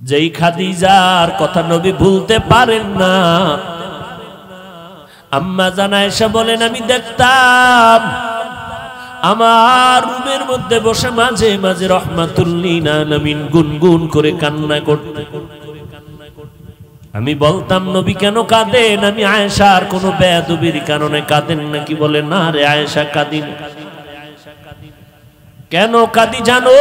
যেই খাদিজার কথা নবী ভুলতে পারেন না। আম্মা জান আয়েশা বলেন, আমি দেখতাম আমার রুমের মধ্যে বসে মাঝে মাঝে রাহমাতুল লিল আলামিন গুনগুন করে কান্না করতে। আমি বলতাম, নবী কেন কাঁদেন? আমি আয়েশার কোনো বেয়াদবির কারণে কাঁদেন নাকি? বলে, না রে আয়েশা, কাঁদি না। কেন কাঁদি জানো?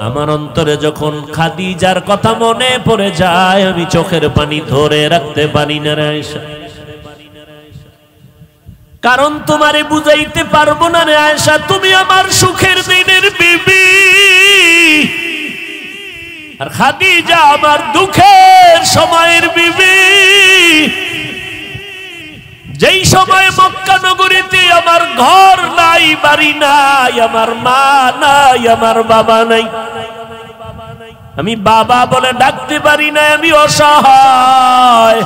আমার অন্তরে যখন খাদিজার কথা মনে পড়ে যায়, আমি চোখের পানি ধরে রাখতে পারি না রে আয়েশা। কারণ তোমারে বুঝাইতে পারবো না রে আয়েশা, তুমি আমার সুখের দিনের বিবি, আর খাদিজা আমার দুঃখের সময়ের বিবি। যেই সময় মক্কা নগরীতে আমার ঘর নাই, বাড়ি নাই, আমার মা নাই, আমার বাবা নাই, আমি বাবা বলে ডাকতে পারি না, আমি অসহায়,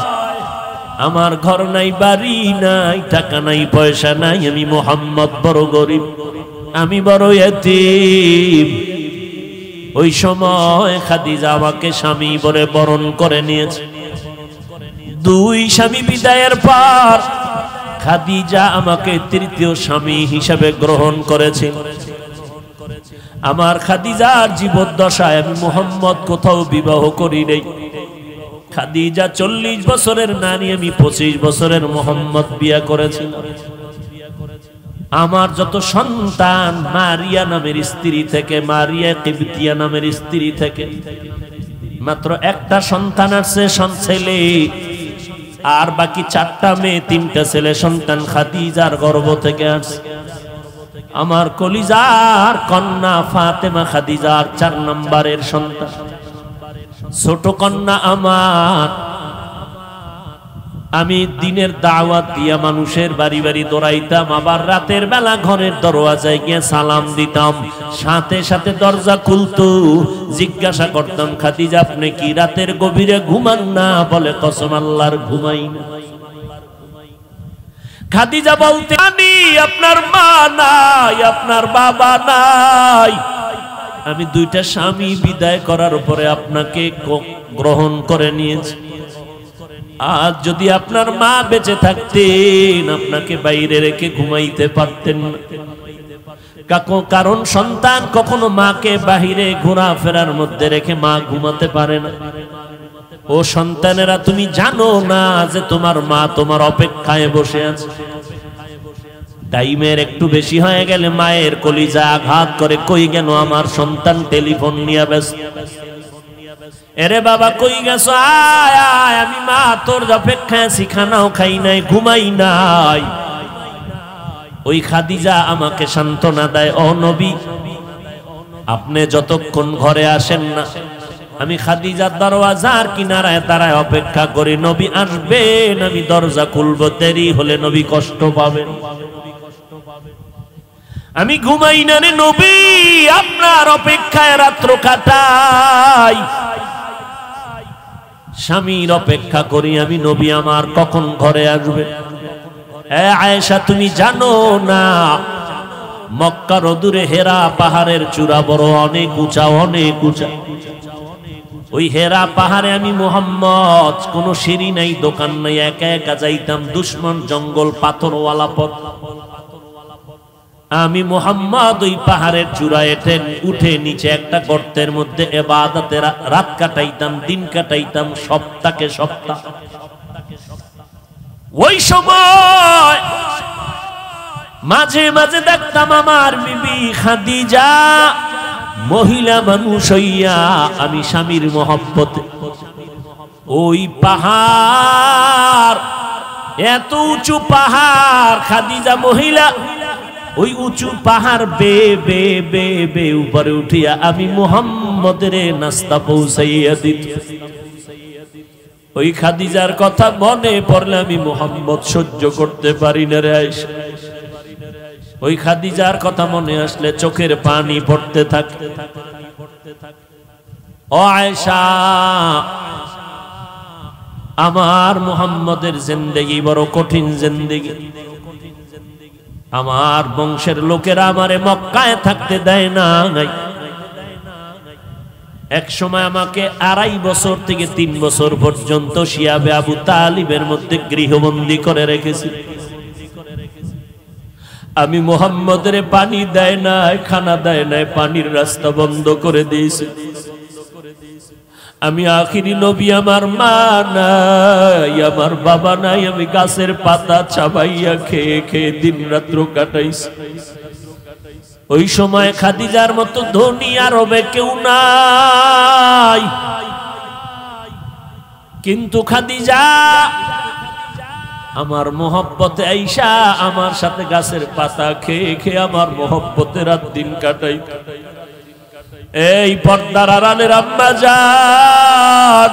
আমার ঘর নাই, বাড়ি নাই, টাকা নাই, পয়সা নাই, আমি মুহাম্মদ বড় গরিব, আমি বড় ইতিম। ওই সময় খাদিজা আমাকে স্বামী বলে বরণ করে নিয়েছে। দুই স্বামী বিদায়ের পর খাদিজা আমাকে তৃতীয় স্বামী হিসাবে গ্রহণ করেছে। আমার খাদিজার জীবদ্দশায় আমি মুহাম্মদ কোথাও বিবাহ করি নাই। খাদিজা 40 বছরের নারী, আমি 25 বছরের মুহাম্মদ বিয়ে করেছি। আমার যত সন্তান মারিয়া নামের স্ত্রী থেকে, মারিয়া কিবতিয়া নামের স্ত্রী থেকে মাত্র একটা সন্তান আছে, ছেলে, আর বাকি 4টা মেয়ে, 3টা ছেলে সন্তান খাদিজার গর্ভ থেকে আসছে। আমার কলিজার কন্যা ফাতেমা খাদিজার 4 নম্বরের সন্তান, ছোট কন্যা আমার। আমি দিনের দাওয়াত দিয়া মানুষের বাড়ি বাড়ি দৌড়াইতাম, আবার রাতের বেলা ঘরের দরওয়াজায় গিয়ে সালাম দিতাম, সাথে সাথে দরজা খুলতো। জিজ্ঞাসা করতাম, খাদিজা আপনি কি রাতের গভীরে ঘুমান না? বলে, কসম আল্লাহর ঘুমাই না। খাদিজা বলতে, আমি আপনার মা নাই, আপনার বাবা নাই, আমি 2টা স্বামী বিদায় করার পরে আপনাকে গ্রহণ করে নিয়েছি। আজ যদি আপনার মা বেঁচে থাকতেন, আপনাকে বাইরে রেখে ঘুমাইতে পারতেন না। কারণ সন্তান কখনো মাকে বাহিরে ঘোরাফেরার মধ্যে রেখে মা ঘুমাতে পারে না। ও সন্তানেরা, তুমি জানো না যে তোমার মা তোমার অপেক্ষায় বসে আছে। টাইমের একটু বেশি হয়ে গেলে মায়ের কলিজা আঘাত করে, কই গেল আমার সন্তান? টেলিফোন নিয়ে ব্যস্ত। এরে বাবা কই গেছো? আয় আয়, আমি মা তোর অপেক্ষায় আছি, খানাও খাই নাই, ঘুমাই নাই। ওই খাদিজা আমাকে সান্ত্বনা দেয়, ও নবী আপনি যতক্ষণ ঘরে আসেন না, আমি খাদিজার দরওয়াজার কিনারায় দাঁড়ায় অপেক্ষা করি। নবী আসবেন, আমি দরজা খুলবো, দেরি হলে নবী কষ্ট পাবেন। আমি ঘুমাই না রে নবী, আপনার অপেক্ষায় রাত্র কাটাই, স্বামীর অপেক্ষা করি আমি। নবী আমার কখন ঘরে আসবে? আয়েশা তুমি জানো না, মক্কার দূরে হেরা পাহাড়ের চূড়া বড় অনেক উঁচা, অনেক উঁচা। ওই হেরা পাহাড়ে আমি মুহাম্মদ, কোনো সিঁড়ি নাই, দোকান নাই, একা একা যাইতাম। দুশ্মন জঙ্গল, পাথরওয়ালা পথ। আমি মুহাম্মদ ওই পাহাড়ের চূড়ায় উঠে নিচে একটা গর্তের মধ্যে ইবাদতে রাত কাটাইতাম, দিন কাটাইতাম, সপ্তাহে সপ্তাহ। ওই সময় মাঝে মাঝে দেখতাম আমার বিবি খাদিজা মহিলা মানুষ হইয়া, আমি স্বামীর মহব্বতে ওই পাহাড়, এত উঁচু পাহাড়, খাদিজা মহিলা ওই উঁচু পাহাড় বে বে বে বে উপরে উঠিয়া আমি মুহাম্মদের নাস্তা পৌঁছাইয়া দিত। ওই খাদিজার কথা মনে পড়লে আমি মুহাম্মদ সহ্য করতে পারি না রে আয়েশা। ওই খাদিজার কথা মনে আসলে চোখের পানি পড়তে থাকে। ও আয়েশা, আমার মুহাম্মদের জিন্দেগি বড় কঠিন জিন্দেগি। আমার বংশের লোকেরা আমারে মক্কায় থাকতে দেয় না। এক সময় আমাকে 2.5 বছর থেকে 3 বছর পর্যন্ত শিয়াবে আবু তালিবের মধ্যে গৃহবন্দী করে রেখেছি। আমি মুহাম্মদের পানি দেয় নাই, খানা দেয় নাই, পানির রাস্তা বন্ধ করে দিয়েছি। আমি আখিরি নবী, আমার মা নাই, আমার বাবা নাই, আমি গাছের পাতা চাবাইয়া খেয়ে খেয়ে দিন রাত্র কাটাইছি। ওই সময় খাদিজার মতো ধনী আরবে কেউ নাই, কিন্তু খাদিজা আমার মোহব্বতে আইসা আমার সাথে গাছের পাতা খেয়ে খেয়ে আমার মোহব্বতে রাত দিন কাটাই। এই পর্দার আড়ালের আম্মা জান,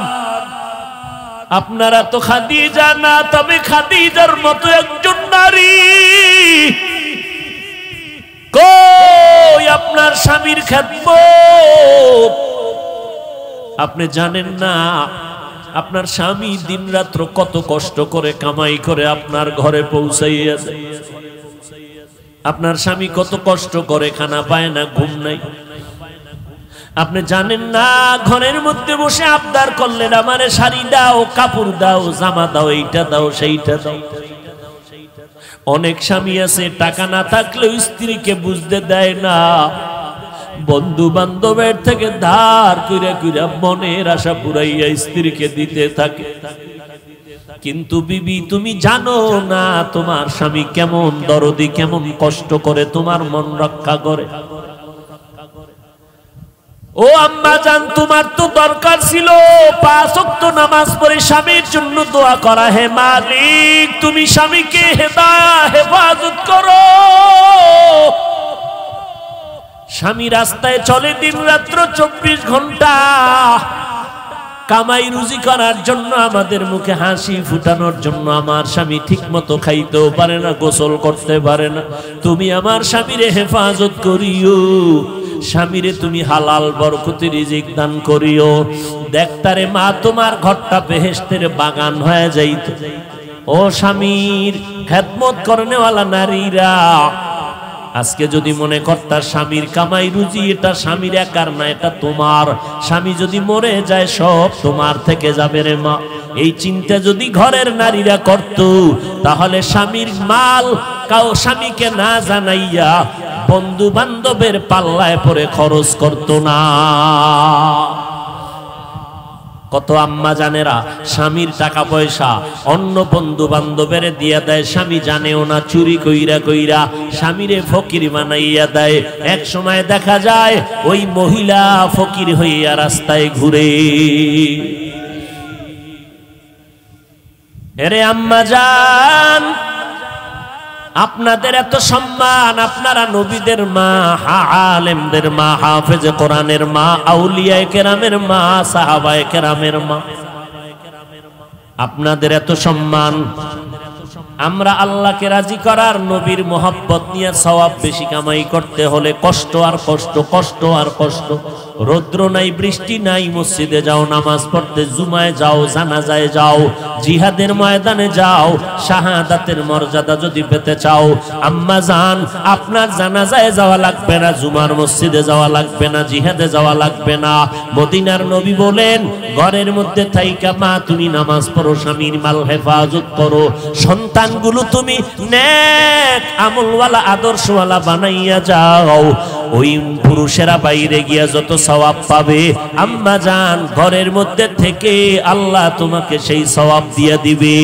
আপনারা তো খাদিজা না, তবে খাদিজার মতো একজন নারী কই আপনার স্বামীর খেদমত? আপনি জানেন না আপনার স্বামী দিন রাত্র কত কষ্ট করে কামাই করে আপনার ঘরে পৌঁছাইয়া দেয়। আপনার স্বামী কত কষ্ট করে, খানা পায় না, ঘুম নাই। আপনি জানেন না ঘরের মধ্যে বসে আবদার করলেন আমারে শাড়ি দাও, কাপড় দাও, জামা দাও, এইটা দাও, সেইটা দাও। অনেক স্বামী আছে টাকা না থাকলেও স্ত্রীকে বুঝতে দেয় না, বন্ধু বান্ধবের থেকে ধার কইরা কইরা মনের আশা পুরাইয়া স্ত্রীকে দিতে থাকে। কিন্তু বিবি তুমি জানো না তোমার স্বামী কেমন দরদি, কেমন কষ্ট করে তোমার মন রক্ষা করে। ও আম্মা জান, তোমার তো দরকার ছিল 5 ওয়াক্ত নামাজ পড়ে স্বামীর জন্য দোয়া করা। হে মালিক, তুমি স্বামীকে হেফাজত করো। স্বামী রাস্তায় চলে দিন রাত্র 24 ঘন্টা কামাই রুজি করার জন্য, আমাদের মুখে হাসি ফুটানোর জন্য। আমার স্বামী ঠিক মতো খাইতেও পারে না, গোসল করতে পারে না। তুমি আমার স্বামীরে হেফাজত করিও, স্বামীরে তুমি হালাল বরকতি রিজিক দান করিও। দেখতারে মা তোমার ঘরটা বেহেশতের বাগান হয়ে যাইত। ও স্বামীর খেদমত করনেওয়ালা নারীরা, আজকে যদি মনে করতা স্বামীর কামাই রুজি এটা স্বামীর একার না, এটা তোমার। স্বামী যদি মরে যায় সব তোমার থেকে যাবে রে মা। এই চিন্তা যদি ঘরের নারীরা করত, তাহলে স্বামীর মাল স্বামীকে না জানাইয়া বন্ধু বান্ধবের পাল্লায় পরে খরচ করত না। কত আম্মা জানেরা স্বামীর টাকা পয়সা অন্য বন্ধু বান্ধবের দিয়া দেয়, স্বামী জানেও না, চুরি কইরা কইরা স্বামীরে ফকির বানাইয়া দেয়। এক সময় দেখা যায় ওই মহিলা ফকির হইয়া রাস্তায় ঘুরে। এরে আম্মা জান, আপনাদের এত সম্মান, আপনারা নবীদের মা, আলেমদের মা, হাফেজে কোরআনের মা, আউলিয়ায়ে কেরামের মা, সাহাবায়ে কেরামের মা, আপনাদের এত সম্মান। আমরা আল্লাহকে রাজি করার, নবীর মোহাব্বত নিয়ে সওয়াব বেশি কামাই করতে হলে কষ্ট আর কষ্ট, কষ্ট আর কষ্ট। রৌদ্র নাই, বৃষ্টি নাই, মসজিদে যাও নামাজ পড়তে, জুমায় যাও, জানাজায় যাও, জিহাদের ময়দানে যাও। শাহাদাতের মর্যাদা যদি পেতে চাও আম্মা জান, আপনার জানাজায় যাওয়া লাগবে না, জুমার মসজিদে যাওয়া লাগবে না, জিহাদে যাওয়া লাগবে না। মদিনার নবী বলেন, ঘরের মধ্যে থাইকা মা তুমি নামাজ পড়ো, স্বামীর মাল হেফাজত করো, সন্তানগুলো তুমি নেক আমলওয়ালা আদর্শওয়ালা বানাইয়া যাও। ওই পুরুষেরা বাইরে গিয়া যত সওয়াব পাবে আম্মা জান, ঘরের মধ্যে থেকে আল্লাহ তোমাকে সেই সওয়াব দিয়া দিবে।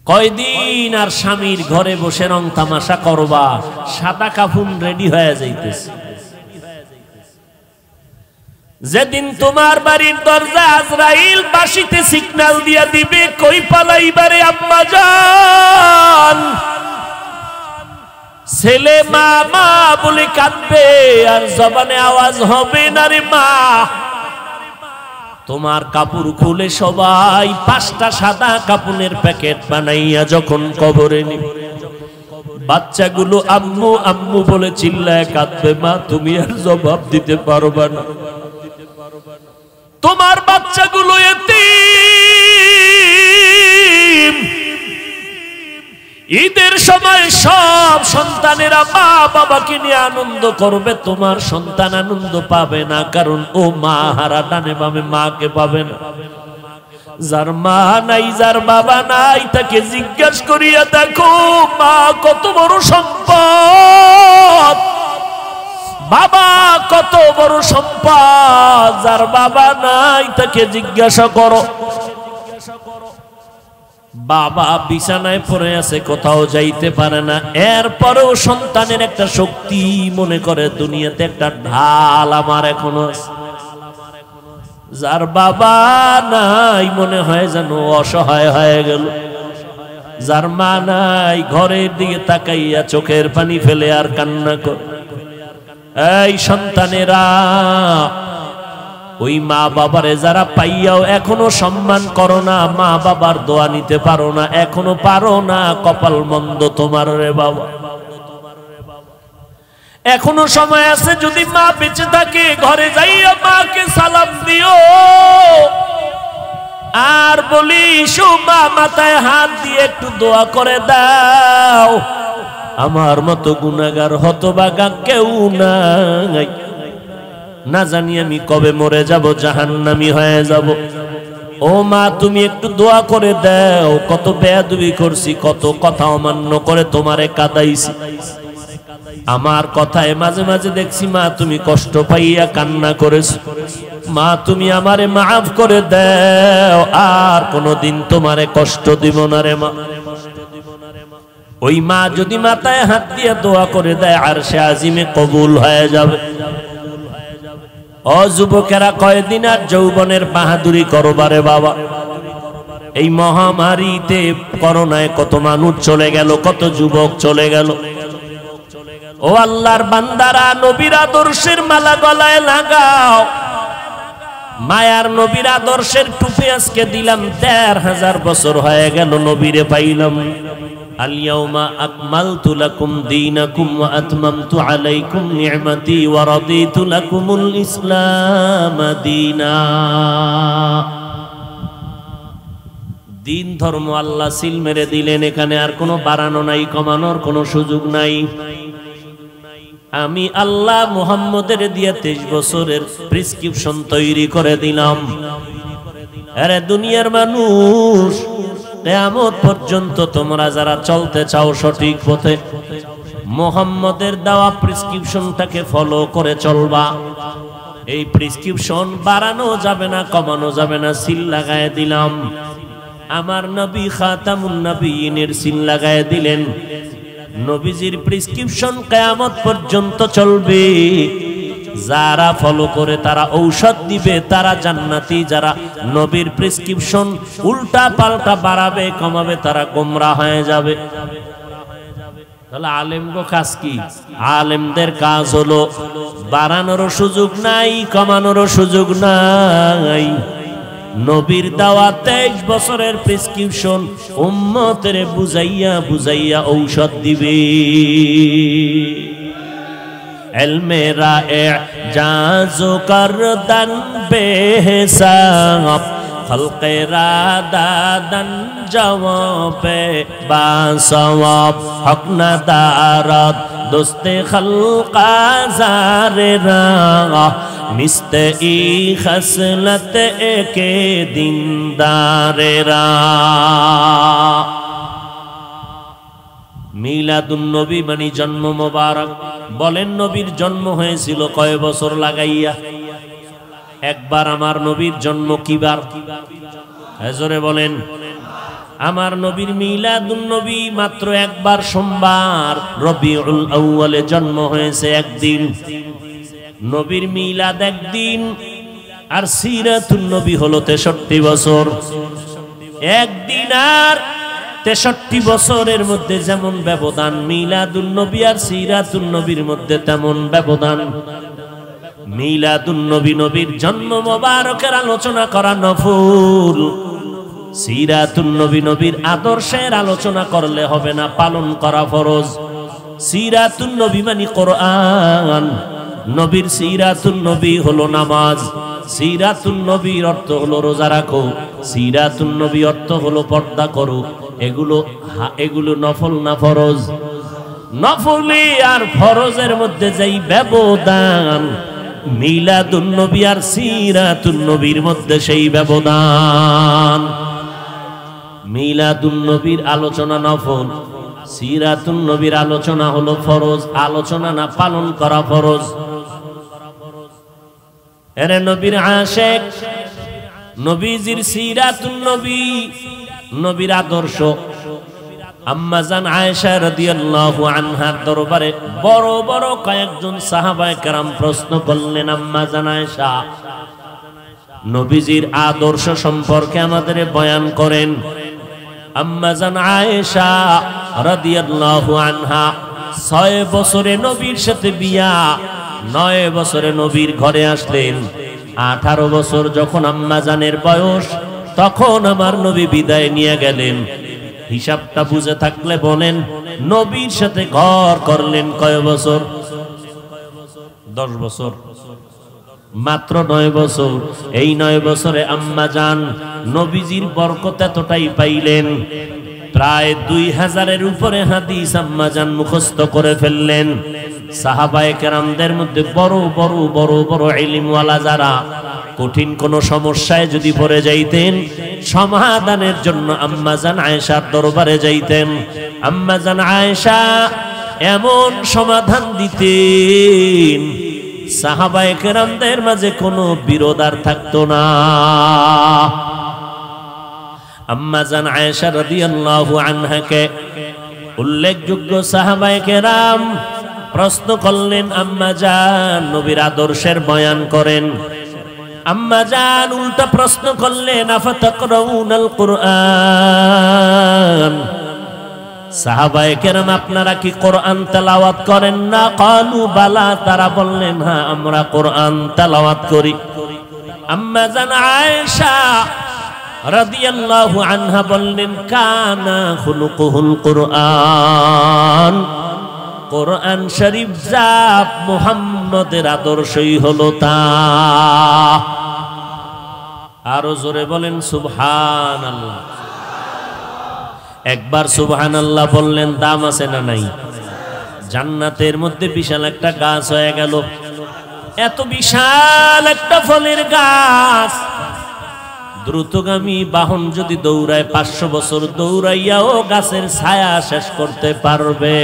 কয়দিন আর স্বামীর ঘরে বসে রং তামাশা করবা, সাদা কাফন রেডি হয়ে যাইতেছে। যেদিন তোমার বাড়ির দরজা আজরাইল বাঁশিতে সিগন্যাল দিয়া দিবে, কই পালাইবারে আম্মা জান, ছেলে মা মা বলে কাঁদবে আর জবানে আওয়াজ হবে না রে মা। তোমার কাপড় খুলে সবাই 5টা সাদা কাপড়ের প্যাকেট বানাইয়া যখন কবরে নিবে, বাচ্চাগুলো আম্মু আম্মু বলে চিল্লায় কাঁদবে, মা তুমি আর জবাব দিতে পারবা না। তোমার বাচ্চাগুলো এতিম, ঈদের সময় সব সন্তানেরা মা বাবাকে নিয়ে আনন্দ করবে, তোমার সন্তান আনন্দ পাবে না, কারণ ও মা হারা, ডানে বামে মাকে পাবে না। যার মা নাই, যার বাবা নাই, তাকে জিজ্ঞাসা করিয়া দেখো মা কত বড় সম্পদ, বাবা কত বড় সম্পদ। যার বাবা নাই তাকে জিজ্ঞাসা করো। বাবা বিছানায় পড়ে আছে, কোথাও যাইতে পারে না, এরপরেও সন্তানের একটা শক্তি মনে করে দুনিয়াতে একটা ঢাল আমার এখনো আছে। যার বাবা নাই মনে হয় যেন অসহায় হয়ে গেল। যার মা নাই ঘরের দিকে তাকাইয়া চোখের পানি ফেলে আর কান্না করে। এই সন্তানেরা, ওই মা বাবারে যারা পাইয়াও এখনো সম্মান করো না, মা বাবার দোয়া নিতে পারো না, এখনো পারো না, কপাল মন্দ তোমার রে বাবা। এখনো সময় আছে, যদি মা বেঁচে থাকে ঘরে যাইয়া মাকে সালাম দিও আর বলিস মা মাথায় হাত দিয়ে একটু দোয়া করে দাও, আমার মতো গুনাহগার হতভাগা কেউ নাই, না জানি আমি কবে মরে যাব, জাহান্নামী হয়ে যাব। ও মা তুমি একটু দোয়া করে দাও, কত বেয়াদবি করছি, কত কথা অমান্য করে তোমারে কাঁদাইছি, আমার কথায় মাঝে মাঝে দেখছি মা তুমি কষ্ট পাইয়া কান্না করেছো, মা তুমি আমারে মাফ করে দাও, আর কোনদিন তোমারে কষ্ট দিব না রে মা। ওই মা যদি মাথায় হাত দিয়ে দোয়া করে দেয়, আরশে আজিমে কবুল হয়ে যাবে। ও যুবকেরা, কয়দিন আর যৌবনের বাহাদুরি করবারে বাবা। এই মহামারীতে করোনায় কত মানুষ চলে গেল, কত যুবক চলে গেল। ও আল্লাহর বান্দারা, নবীর আদর্শের মালা গলায় লাগাও। মায়ার নবীর আদর্শের টুপি আজকে দিলাম, ১,৫০০ বছর হয়ে গেল নবীরে পাইলাম। আল-ইয়াউমা আকমালতু লাকুম দীনাকুম ওয়া আতমামতু আলাইকুম নি'মাতি ওয়া রাদিতু লাকুমুল ইসলাম দীনা। দিন ধর্ম আল্লাহ সিল মেরে দিলেন, এখানে আর কোনো বাড়ানো নাই, কমানোর কোনো সুযোগ নাই। আমি আল্লাহ মুহাম্মদের দিয়ে 23 বছরের প্রেসক্রিপশন তৈরি করে দিলাম। আরে দুনিয়ার মানুষ, কিয়ামত পর্যন্ত তোমরা যারা চলতে চাও সঠিক পথে, মুহাম্মদের দেওয়া প্রেসক্রিপশনটাকে ফলো করে চলবা। এই প্রেসক্রিপশন বাড়ানো যাবে না, কমানো যাবে না, সিল লাগায় দিলাম। আমার নবী খাতামুন নবিয়িনের সিল লাগায় দিলেন। নবীজির প্রেসক্রিপশন কিয়ামত পর্যন্ত চলবে। যারা ফলো করে তারা ঔষধ দিবে, তারা জান্নাতি। যারা নবীর প্রেসক্রিপশন উল্টা পাল্টা বাড়াবে কমাবে, তারা গোমরা হয়ে যাবে। তাহলে আলেমগো কাজ কি? আলেমদের কাজ হলো বাড়ানোরও সুযোগ নাই, কমানোরও সুযোগ নাই। নবীর দেওয়া 23 বছরের প্রেসক্রিপশন উম্মতের বুঝাইয়া বুঝাইয়া ঔষধ দিবে। ইলমে ইজাজু করদান বেহিসাব, খলকে রাদাদান জওয়াবে বাসওয়াব, হক না দারাত দোস্তে খলকা জারেরা, মিস্তে ই খসলত একে দিনদারেরা। মিলাদুন নবী মানে জন্ম মোবারক। বলেন নবীর জন্ম হয়েছিল কয় বছর লাগাইয়া? একবার। আমার নবীর জন্ম কিবার? জোরে বলেন। আমার নবীর মিলাদুন নবী মাত্র একবার, সোমবার রবিউল আউয়ালে জন্ম হয়েছে একদিন। নবীর মিলাদ একদিন, আর সিরাতুন নবী হলো 63 বছর। একদিন আর 63 বছরের মধ্যে যেমন ব্যবধান, মিলাদুন নবী আর সিরাতুন নবীর মধ্যে তেমন ব্যবধান। মিলাদুন নবী নবীর জন্ম মোবারকের আলোচনা করা নফল, সিরাতুন নবী নবীর আদর্শের আলোচনা করলে হবে না, পালন করা ফরজ। সিরাতুন নবী মানে কোরআন, নবীর সিরাতুন নবী হলো নামাজ। সিরাতুন নবীর অর্থ হলো রোজা রাখো, সিরাতুন নবী অর্থ হলো পর্দা করো। এগুলো নফল না ফরজ? নফলি আর ফরজের মধ্যে যেই ব্যবধান, মিলাদুন নবী আর সিরাতুন নবীর মধ্যে সেই ব্যবধান। মিলাদুন নবীর আলোচনা নফল, সিরাতুন নবীর আলোচনা হলো ফরজ। আলোচনা না পালন করা ফরজ। এরে নবীর আশিক, নবীজির সিরাতুন নবী, নবীর আদর্শ। আম্মা জান আয়েশা রাদিয়াল্লাহু আনহার দরবারে বড় বড় কয়েকজন সাহাবায়ে কেরাম প্রশ্ন করলেন, আম্মা জান আয়েশা, নবীজির আদর্শ সম্পর্কে আমাদের বয়ান করেন। আম্মা জান আয়েশা রাদিয়াল্লাহু আনহা 6 বছরে নবীর সাথে বিয়া, 9 বছরে নবীর ঘরে আসলেন। 18 বছর যখন আম্মা জানের বয়স, তখন আমার নবী বিদায় নিয়ে গেলেন। হিসাবটা বুঝে থাকলে বলেন, নবীর সাথে ঘর করলেন কয় বছর? 10 বছর, মাত্র 9 বছর। এই 9 বছরে আম্মা জান নবীজির বরকত এতটাই পাইলেন, প্রায় 2000-এর উপরে হাদিস আম্মা জান মুখস্থ করে ফেললেন। সাহাবায়ে কেরামদের মধ্যে বড় বড় বড় বড় ইলমওয়ালা যারা, কঠিন কোন সমস্যায় যদি পড়ে যাইতেন, সমাধানের জন্য আম্মা জান আয়েশার দরবারে যাইতেন। আম্মা জান আয়েশা এমন সমাধান দিতেন, সাহাবায়ে কেরামদের মাঝে কোনো বিরোধ আর থাকতো না। আম্মা জান আয়েশা রাদিয়াল্লাহু আনহাকে উল্লেখযোগ্য সাহাবায়ে কেরাম প্রশ্ন করলেন, আম্মা জান নবীর আদর্শের বয়ান করেন। আম্মা জান উল্টা প্রশ্ন করলেন, আফাতাকরাউনাল কুরআন, সাহাবায়ে কেরাম আপনারা কি কোরআন তেলাওয়াত করেন না? ক্বালু বালা, তারা বললেন হ্যাঁ আমরা কোরআন তেলাওয়াত করি। আম্মা জান আয়েশা রাদিয়াল্লাহু আনহা বললেন, কানা খুলুকুহুল কুরআন, কোরআন শরীফ যা মুহাম্মদের আদর্শই হলো তা। আরো জোরে বলেন সুবহানাল্লাহ। একবার সুবহানাল্লাহ বললেন, দাম আছে না নাই? জান্নাতের মধ্যে বিশাল একটা গাছ হয়ে গেল। এত বিশাল একটা ফলের গাছ, দ্রুতগামী বাহন যদি দৌড়ায় 500 বছর দৌড়াইয়াও গাছের ছায়া শেষ করতে পারবে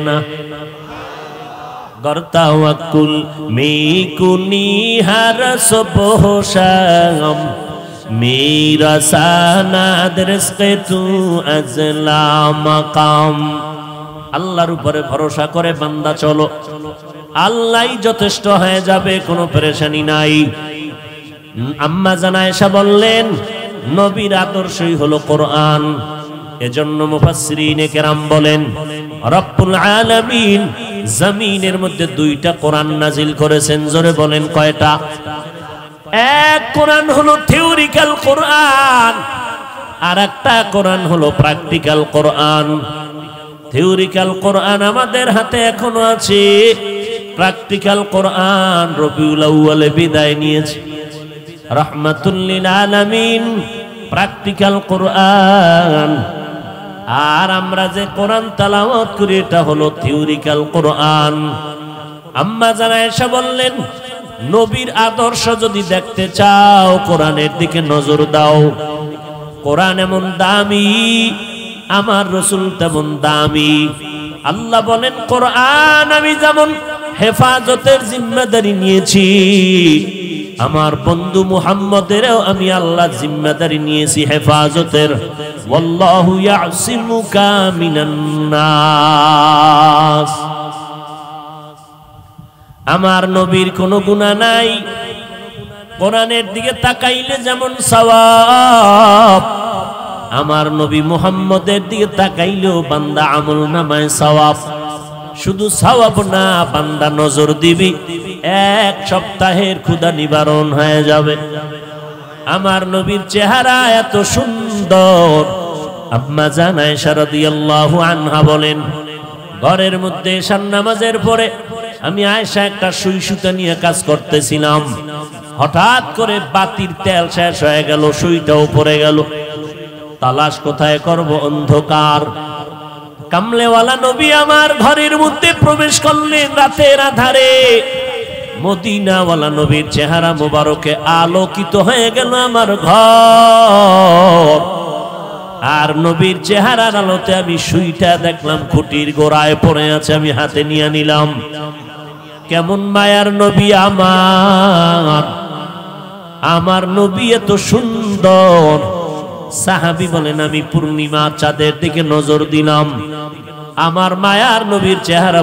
না। গর্তাওয়াকুল মিকুনি হার সবহশাম মেরা সানাদ রিজকে তু আজলা মাকাম। আল্লাহর উপরে ভরসা করে বান্দা চলো, আল্লাহই যথেষ্ট হয়ে যাবে, কোনো পেরেশানি নাই। আম্মা জান আয়েশা বললেন, নবীর আদর্শই হলো কোরআন। এজন্য মুফাসসিরিনে কেরাম বলেন, রব্বুল আলামিন জমিনের মধ্যে 2টা কোরআন নাজিল করেছেন। জোরে বলেন কয়টা? এক কোরআন হলো থিওরিক্যাল কোরআন, আর একটা কোরআন হলো প্র্যাকটিক্যাল কোরআন। থিওরিক্যাল কোরআন আমাদের হাতে এখনো আছে, প্র্যাকটিক্যাল কোরআন রবিউল আউয়ালে বিদায় নিয়েছে। রাহমাতুল লিল আলামিন প্র্যাকটিক্যাল কোরআন, আর আমরা যে কোরআন তেলাওয়াত করি এটা হলো থিওরিক্যাল কোরআন। আম্মা জান আয়েশা বললেন, নবীর আদর্শ যদি দেখতে চাও কোরআনের দিকে নজর দাও। কোরআন এমন দামি, আমার রাসূল তেমন দামি। আল্লাহ বলেন, কোরআন আমি যেমন হেফাজতের জিম্মাদারি নিয়েছি, আমার বন্ধু মুহাম্মদেরও আমি আল্লাহ জিম্মাদারি নিয়েছি হেফাজতের। ওয়াল্লাহু ইয়াসিমুকা মিনান নাস। আমার নবীর কোনো গুনাহ নাই, কোরআনের দিকে তাকাইলে যেমন সওয়াব, আমার নবী মুহাম্মদের দিকে তাকাইলেও বান্দা আমলনামায় সওয়াব। শুধু সওয়াব না, বান্দা নজর দিবি, 1 সপ্তাহের ক্ষুধা নিবারণ হয়ে যাবে। আমার নবীর চেহারা এত সুন্দর। আম্মা জান আয়েশা রাদিয়াল্লাহু আনহা বলেন, ঘরের মধ্যে ঈশার নামাজের পরে আমি আয়েশা একটা সুই সুতা নিয়ে কাজ করতেছিলাম, হঠাৎ করে বাতির তেল শেষ হয়ে গেল, সুইটাও পড়ে গেল। তালাশ কোথায় করব? অন্ধকার। কামলেওয়ালা নবী আমার ঘরের মধ্যে প্রবেশ করলেন রাতের আধারে। মদিনাওয়ালা নবীর চেহারা মোবারকে আলোকিত হয়ে গেল আমার ঘর। আর নবীর চেহারার আলোতে আমি সুইটা দেখলাম খুঁটির গোড়ায় পড়ে আছে, আমি হাতে নিয়ে নিলাম। কেমন মায়ার নবী আমার, আমার নবী এত সুন্দর। সাহাবী বলেন আমি পূর্ণিমা চাঁদের দিকে নজর দিলাম, আমার মায়ার নবীর চেহারা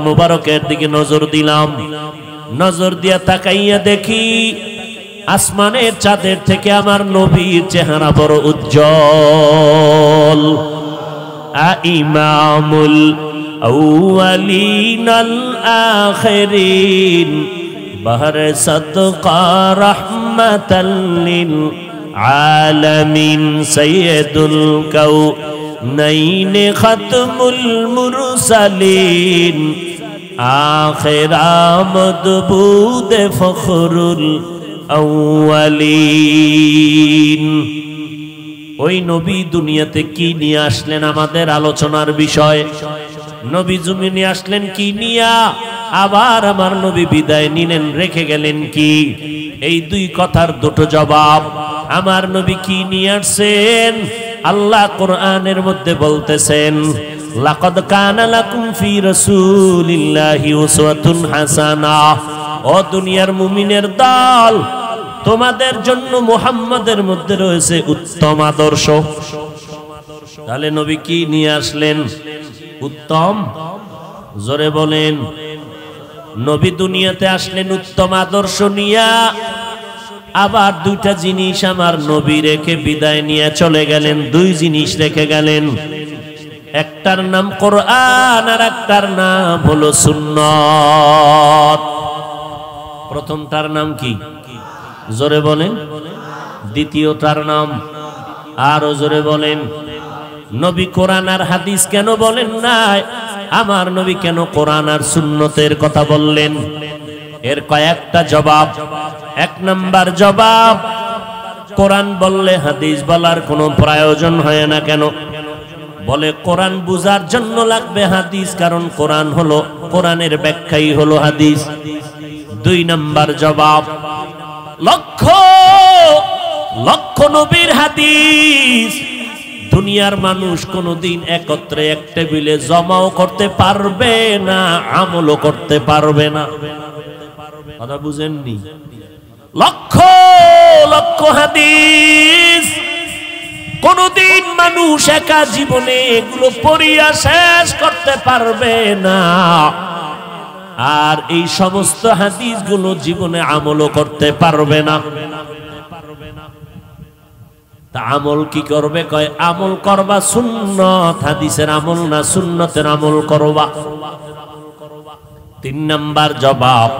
মোবারকের দিকে নজর দিলাম। নজর দিয়া তাকাইয়া দেখি আসমানের চাঁদের থেকে আমার নবীর চেহারা বড় উজ্জ্বল। ইমামুল আউয়ালিন আল আখিরিন বাহরে সাদকা রাহমাতাল লিল আলামিন সাইয়্যিদুল কাউনাইন খাতমুল মুরসালিন আখির আমদবুদ ফখরুল আউয়ালিন। ওই নবী দুনিয়াতে কি নিয়ে আসলেন আমাদের আলোচনার বিষয়। নবী জমিনে আসলেন কি নিয়া, আবার আমার নবী বিদায় নিলেন রেখে গেলেন কি? এই দুই কথার দুটো জবাব। আমার নবী কি নিয়ে আসছেন? আল্লাহ কোরআনের মধ্যে বলতেছেন লাকাদ কানা লাকুম ফি রাসূলিল্লাহি উসওয়াতুন হাসানাহ। ও দুনিয়ার মুমিনের দল, তোমাদের জন্য মুহাম্মাদের মধ্যে রয়েছে উত্তম আদর্শ। তাহলে নবী কি নিয়ে আসলেন? উত্তম। জোরে বলেন। নবী দুনিয়াতে আসলেন উত্তম আদর্শ নিয়া। আবার দুইটা জিনিস আমার নবী রেখে বিদায় নিয়ে চলে গেলেন। দুই জিনিস রেখে গেলেন, একটার নাম কোরআন আর একটার নাম হলো সুন্নাত। প্রথমটার নাম কি? জোরে বলেন। দ্বিতীয়টার নাম আরো জোরে বলেন। নবী কোরআন আর হাদিস কেন বলেন নাই? আমার নবী কেন কোরআন আর সুন্নতের কথা বললেন? এর কয়েকটা জবাব। এক নাম্বার জবাব, কোরআন বললে হাদিস বলার কোনো প্রয়োজন হয় না কেন? বলে কোরআন বুঝার জন্য লাগবে হাদিস, কারণ কোরআন হলো, কোরআনের ব্যাখ্যাই হলো হাদিস। দুই নাম্বার জবাব, লক্ষ লক্ষ নবীর হাদিস দুনিয়ার মানুষ কোনোদিন একত্রে এক টেবিলে জমাও করতে পারবে না, আমলও করতে পারবে না। কথা বুঝেননি? লক্ষ লক্ষ হাদিস কোনদিন মানুষ একা জীবনে এগুলো পড়িয়া শেষ করতে পারবে না, আর এই সমস্ত হাদিসগুলো জীবনে আমলও করতে পারবে না। তা আমল কি করবে? কয় আমল করবা সুন্নত, হাদিসের আমল না, সুন্নতের আমল করবা। তিন নাম্বার জবাব,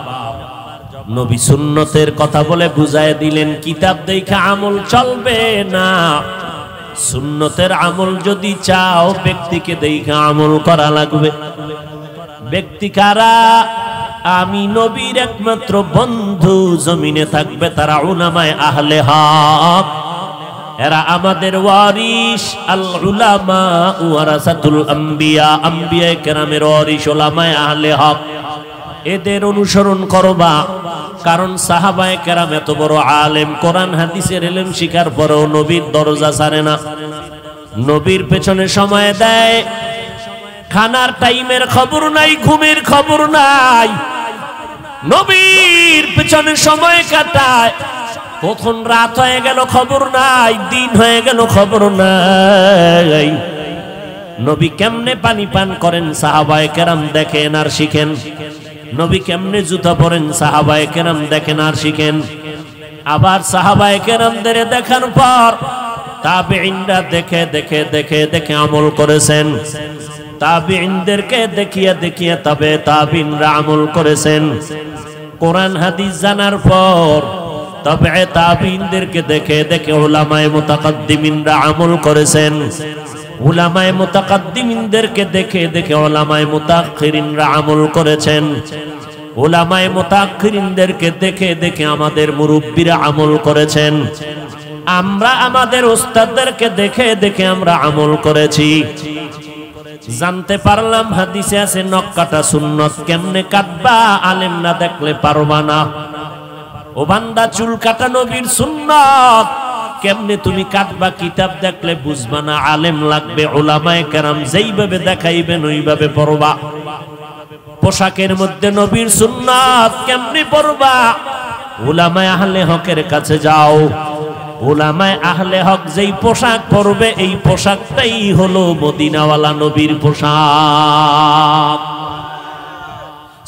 নবী সুন্নতের কথা বলে বুঝায় দিলেন কিতাব দেখা আমল চলবে না। সুন্নতের আমল যদি চাও ব্যক্তিকে দেখা আমল করা লাগবে। ব্যক্তি কারা? আমি নবীর একমাত্র বন্ধু জমিনে থাকবে তারা উলামায়ে আহলে হক। এরা আমাদের ওয়ারিস। আল উলামা ওয়ারাসাতুল আম্বিয়া, আম্বিয়ায়ে কেরামের ওয়ারিস উলামায়ে আহলে হক। এদের অনুসরণ করবা, কারণ সাহাবায়ে কেরাম এত বড় আলেম, কোরআন হাদিসের ইলম শিখার পরেও নবীর দরজা ছাড়ে না, নবীর পেছনে সময় দেয়। খানার টাইমের খবর নাই, ঘুমের খবর নাই, নবীর পেছনে সময় কাটায়। কখন রাত হয়ে গেল খবর নাই, দিন হয়ে গেল খবর নাই। নবী কেমনে পানি পান করেন সাহাবায়ে কেরাম দেখেন আর শিখেন। নবী কেমনে জুতা পরেন সাহাবায়ে কেরাম দেখেন আর শিখেন। আবার সাহাবায়ে কেরামদের দেখার পর তাবেঈনরা দেখে দেখে দেখে দেখে আমল করেছেন। তাবেঈনদেরকে দেখিয়ে দেখিয়ে তবে তাবেঈনরা আমল করেছেন। কোরআন হাদিস জানার পর তবে তাবেঈনদেরকে দেখে দেখে উলামায়ে মুতাকাদ্দিমিনরা আমল করেছেন। উলামায়ে মুতাকাদ্দিমিনদেরকে দেখে দেখে উলামায়ে মুতাআখিরিনরা আমল করেছেন। উলামায়ে মুতাআখিরিনদেরকে দেখে দেখে আমাদের মুরব্বিরা আমল করেছেন। আমরা আমাদের উস্তাদদেরকে দেখে দেখে আমরা আমল করেছি, জানতে পারলাম হাদিসে আছে নখ কাটা সুন্নত। কেমনে কাটবা? আলেম না দেখলে পারবা না। ও বান্দা, চুল কাটা নবীর সুন্নত, কেমনে তুমি কাটবা? কিতাব দেখলে বুঝবা না, আলেম লাগবে, উলামায়ে কেরাম যেইভাবে দেখাইবেন ওইভাবে পড়বা। পোশাকের মধ্যে নবীর সুন্নাত কেমনে পড়বা? উলামায়ে আহলে হকের কাছে যাও। উলামায়ে আহলে হক যেই পোশাক পরবে এই পোশাকটাই হলো মদিনাওয়ালা নবীর পোশাক।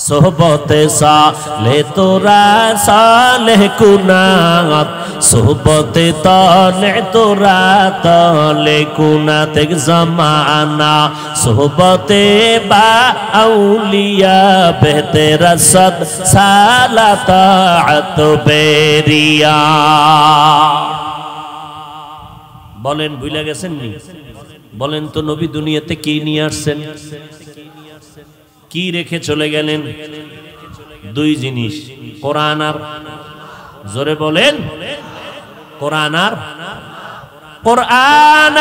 সোহবতে সালে তোরা সালেহ কুনাত, সোহবতে তলে তোরা তলে কুনাত এক জমানা, সোহবতে বা আউলিয়া বেহতেরা সদ সালাত বেরিয়া। বলেন ভুলে গেছেন নি? বলেন তো নবী দুনিয়াতে কি নিয়ে আসছেন? কি রেখে চলে গেলেন? দুই জিনিস, কোরআন আর, জোরে বলেন, কোরআন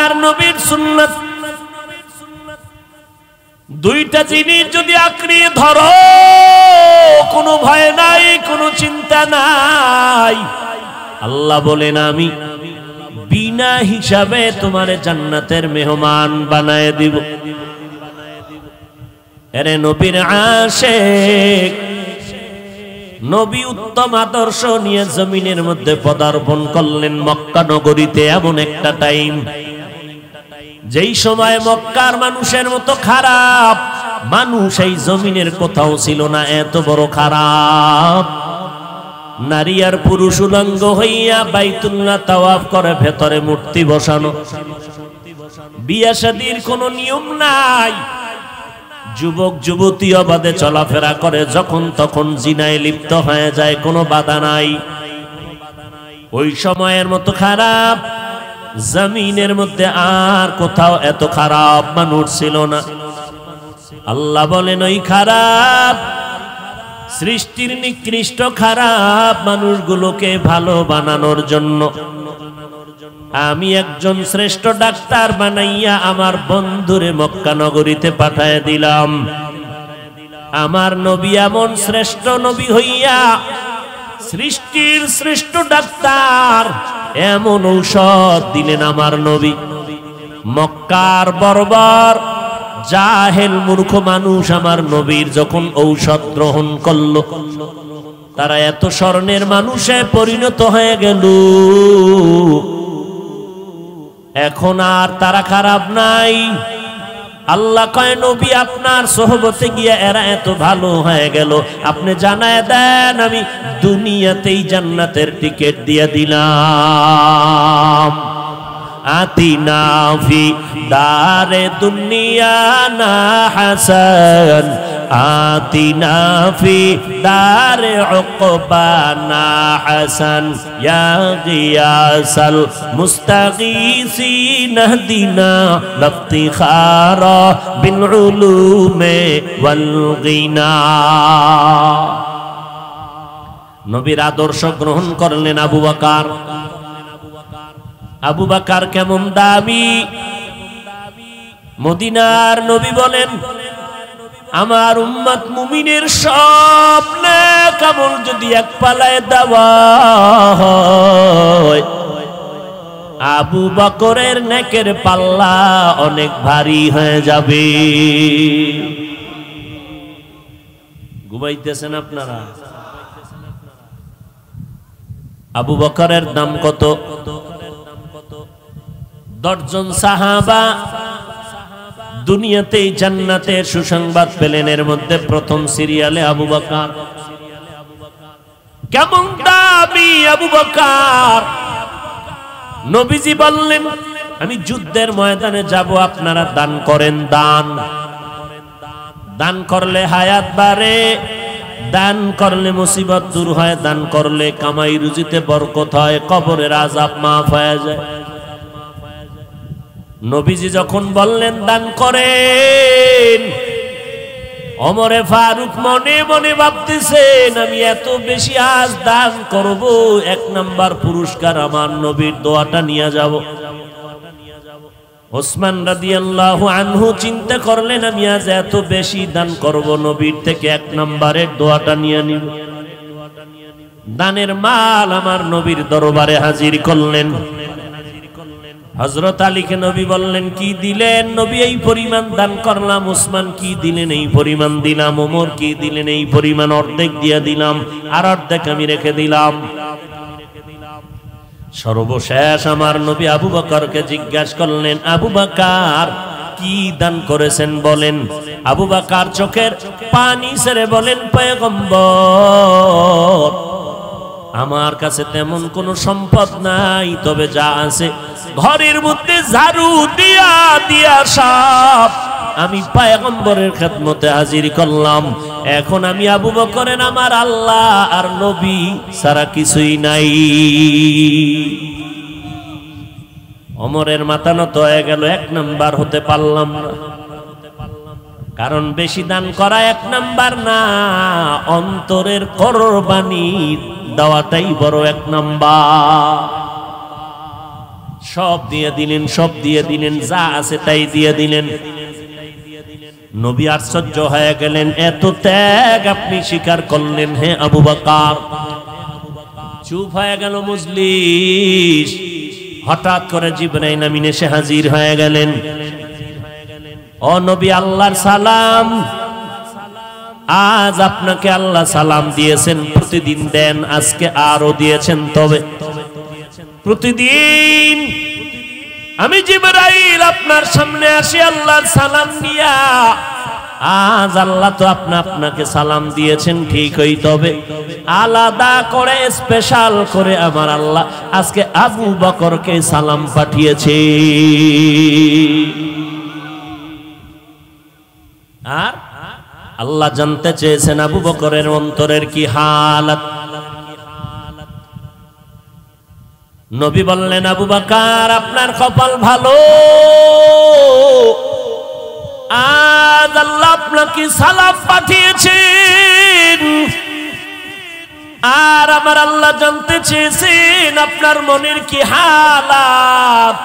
আর নবীর সুন্নাত। দুইটা জিনিস যদি আঁকড়িয়ে ধরো, কোনো ভয় নাই, কোনো চিন্তা নাই। আল্লাহ বলেন আমি বিনা হিসাবে তোমারে জান্নাতের মেহমান বানায় দিব। এরে নবীর আশিক, নবী উত্তম আদর্শ নিয়ে জমিনের মধ্যে পদার্পণ করলেন মক্কা নগরীতে। এমন একটা টাইম, যেই সময় মক্কার মানুষের মতো খারাপ মানুষ এই জমিনের কোথাও ছিল না। এত বড় খারাপ, নারী আর পুরুষ উলঙ্গ হইয়া বাইতুল্লাহ তাওয়াফ করে, ভেতরে মূর্তি বসানো, বিয়া শাদীর কোনো নিয়ম নাই। যুবক যুবতী অবাধে চলাফেরা করে, যখন তখন জিনায় লিপ্ত হয়ে যায়, কোনো বাধা নাই। ওই সময়ের মতো খারাপ জমিনের মধ্যে আর কোথাও এত খারাপ মানুষ ছিল না। আল্লাহ বলেন ওই খারাপ সৃষ্টির নিকৃষ্ট খারাপ মানুষগুলোকে ভালো বানানোর জন্য আমি একজন শ্রেষ্ঠ ডাক্তার বানাইয়া আমার বন্ধুরে মক্কা নগরীতে পাঠায় দিলাম। আমার নবী এমন শ্রেষ্ঠ নবী হইয়া সৃষ্টির শ্রেষ্ঠ ডাক্তার, এমন ঔষধ দিলেন আমার নবী। মক্কার বর্বর জাহেল মূর্খ মানুষ আমার নবীর যখন ঔষধ গ্রহণ করলো, তারা এত স্বর্ণের মানুষে পরিণত হয়ে গেল। এখন আর তারা খারাপ নাই। আল্লাহ কয় নবী আপনার সোহবতে গিয়া এরা এত ভালো হয়ে গেল, আপনি জানায় দেন আমি দুনিয়াতেই জান্নাতের টিকিট দিয়ে দিলাম। আতিনা ফি দারে দুনিয়া না হাসান, আতিনা ফি দারে উকবা না হাসান, ইয়া গিয়াসাল মুস্তাগীসিন ইহদিনা লিফতিখারা বিল উলুমে ওয়াল গিনা। নবীর আদর্শ গ্রহণ করলেন আবু বকর। আবু বকর কেমন দামি! মদিনার নবী বলেন আমার উম্মত মুমিনের সব নেক আমল যদি এক পালায় দেওয়া হয়, আবু বকরের নেকের পাল্লা অনেক ভারী হয়ে যাবে। ঘুমাইতেছেন আপনারা? আবু বকরের দাম কত? 10 জন সাহাবা দুনিয়াতেই জান্নাতের সুসংবাদ পেলেন। এর মধ্যে প্রথম সিরিয়ালে আবু বকর। কেমন দামি আবু বকর! নবীজি বললেন আমি যুদ্ধের ময়দানে যাব, আপনারা দান করেন। দান করলে হায়াত বাড়ে, দান করলে মুসিবত দূর হয়, দান করলে কামাই রুজিতে বরকত হয়, কবরের আযাব মাফ হয়ে যায়। নবীজি যখন বললেন দান করেন, ওমরে ফারুক মনে মনে ভাবতেছেন আমি এত বেশি আজ দান করব, 1 নাম্বার পুরস্কার আমার নবীর দোয়াটা নিয়ে যাব। ওসমান রাদিয়াল্লাহু আনহু চিন্তা করলেন আমি আজ এত বেশি দান করব, নবীর থেকে 1 নাম্বারের দোয়াটা নিয়ে নিব। দানের মাল আমার নবীর দরবারে হাজির করলেন। হযরত আলীকে নবী বললেন কি দিলেন? নবী এই পরিমাণ দান করলাম। ওসমান কি দিলেন? এই পরিমাণ দিলাম। ওমর কি দিলেন? এই পরিমাণ, অর্ধেক দিয়ে দিলাম, আর অর্ধেক আমি রেখে দিলাম। সর্বশেষ আমার নবী আবু বকরকে জিজ্ঞাসা করলেন, আবু বকর কি দান করেছেন বলেন? আবু বকর চোখের পানি ছেড়ে বলেন, পয়গম্বর আমার কাছে তেমন কোনো সম্পদ নাই, তবে যা আছে ঘরের মধ্যে ঝাড়ু দিয়া দিয়া সব আমি পয়গম্বরের খেদমতে হাজির করলাম। এখন আমি আবু বকরের আমার আল্লাহ আর নবী সারা কিছুই নাই। ওমরের মাথা নত হয়ে গেল, 1 নাম্বার হতে পারলাম না। কারণ বেশি দান করা 1 নাম্বার না, অন্তরের কোরবানি দেওয়াটাই বড় 1 নাম্বার। সব দিয়ে দিলেন, সব দিয়ে দিলেন, যা আছে তাই দিয়ে দিলেন। নবী আশ্চর্য হয়ে গেলেন, এত ত্যাগ আপনি স্বীকার করলেন হে আবু বকর? চুপ হয়ে গেল মজলিস। হঠাৎ করে জিবরাইল আমিন এসে হাজির হয়ে গেলেন। ও নবী, আল্লাহর সালাম। আজ আপনাকে আল্লাহ সালাম দিয়েছেন, প্রতিদিন দেন, আজকে আরো দিয়েছেন। তবে প্রতিদিন আমি জিবরাইল আপনার সামনে আসি আল্লাহর সালাম নিয়া। আজ আল্লাহ তো আপনাকে সালাম দিয়েছেন ঠিকই, তবে আলাদা করে স্পেশাল করে আমার আল্লাহ আজকে আবু বকরকে সালাম পাঠিয়েছে। আর আল্লাহ জানতে চেয়েছেন আবু বকরের অন্তরের কি হালত। নবী বললেন, আবু বকর আপনার কপাল ভালো, আজ আল্লাহ আপনাকে সালাম পাঠিয়েছেন। আর আমার আল্লাহ জানতে চেয়েছেন আপনার মনের কি হালত।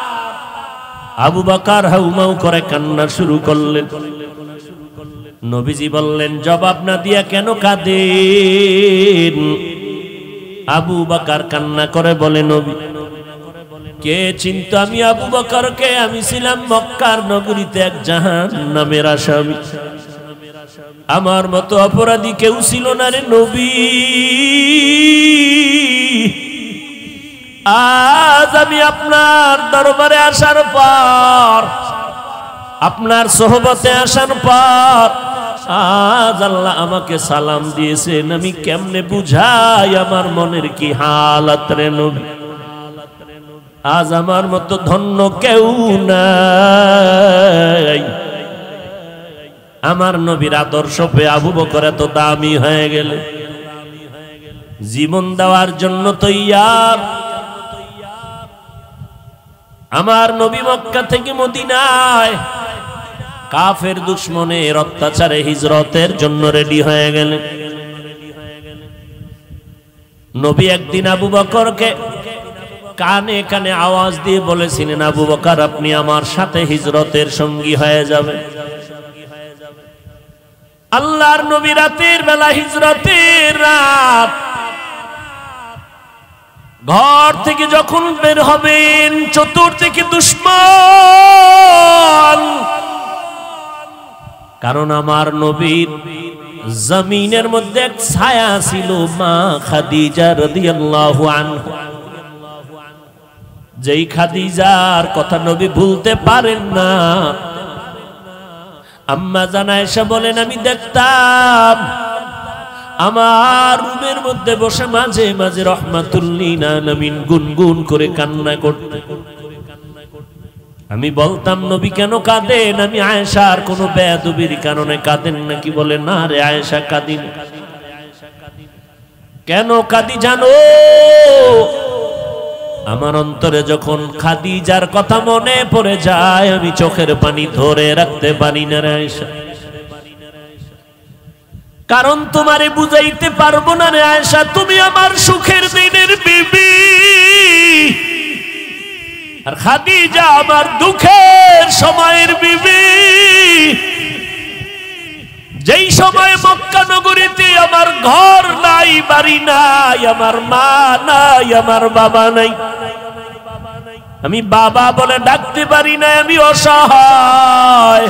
আবু বকর হাউমাউ করে কান্না শুরু করলেন। নবীজি বললেন, জবাব না দিয়া কেন কাঁদেন? আবু বকর কান্না করে বলে, নবী কে চিনতো আমি আবু বকরকে? আমি ছিলাম মক্কার নগরীতে এক জাহান্নামের আসামি। আমার মতো অপরাধী কেউ ছিল না রে নবী। আজ আমি আপনার দরবারে আসার পর, আপনার সোহবতে আসার পর আজ আল্লাহ আমাকে সালাম দিয়েছেন। আমি কেমনে বুঝাই আমার মনের কি হালত রে নবী? আজ আমার মতো ধন্য কেউ নাই। আমার নবীর আদর্শ পেয়ে আবু বকর এত দামি হয়ে গেল, জীবন দেওয়ার জন্য তৈয়ার। আমার নবী মক্কা থেকে মদিনায় কাফের দুশমনের অত্যাচারে হিজরতের জন্য রেডি হয়ে গেলেন। নবী একদিন আবু বকরকে কানে কানে আওয়াজ দিয়ে বলেছিলেন, আবু বকর আপনি আমার সাথে হিজরতের সঙ্গী হয়ে যাবেন। আল্লাহর নবী রাতের বেলা, হিজরতের রাত, ঘর থেকে যখন বের হবেন চতুর্দিকে দুশমন। কারণ আমার নবীর জমিনের মধ্যে এক ছায়া ছিল, মা খাদিজা রাদিয়াল্লাহু আনহা। যেই খাদিজার কথা নবী ভুলতে পারেন না। আম্মা জান আয়েশা বলেন, আমি দেখতাম আমার রুমের মধ্যে বসে মাঝে মাঝে রাহমাতুল লিল আলামিন গুনগুন করে কান্না করতে। আমি বলতাম, নবী কেন কাঁদেন? আমি আয়েশার কোনো বেয়াদবির কারণে কাঁদেন নাকি? বলে, না রে আয়েশা, কাঁদি না। কেন কাঁদি জানো? আমার অন্তরে যখন খাদিজার কথা মনে পড়ে যায়, আমি চোখের পানি ধরে রাখতে পারি না রে আয়েশা। কারণ তোমারে বুঝাইতে পারবো না রে আয়েশা, তুমি আমার সুখের দিনের বিবি, আর খাদিজা আমার দুঃখের সময়ের বিবি। যেই সময় মক্কা নগরীতে আমার ঘর নাই, বাড়ি নাই, আমার মা নাই, আমার বাবা নাই, আমি বাবা বলে ডাকতে পারি না, আমি অসহায়,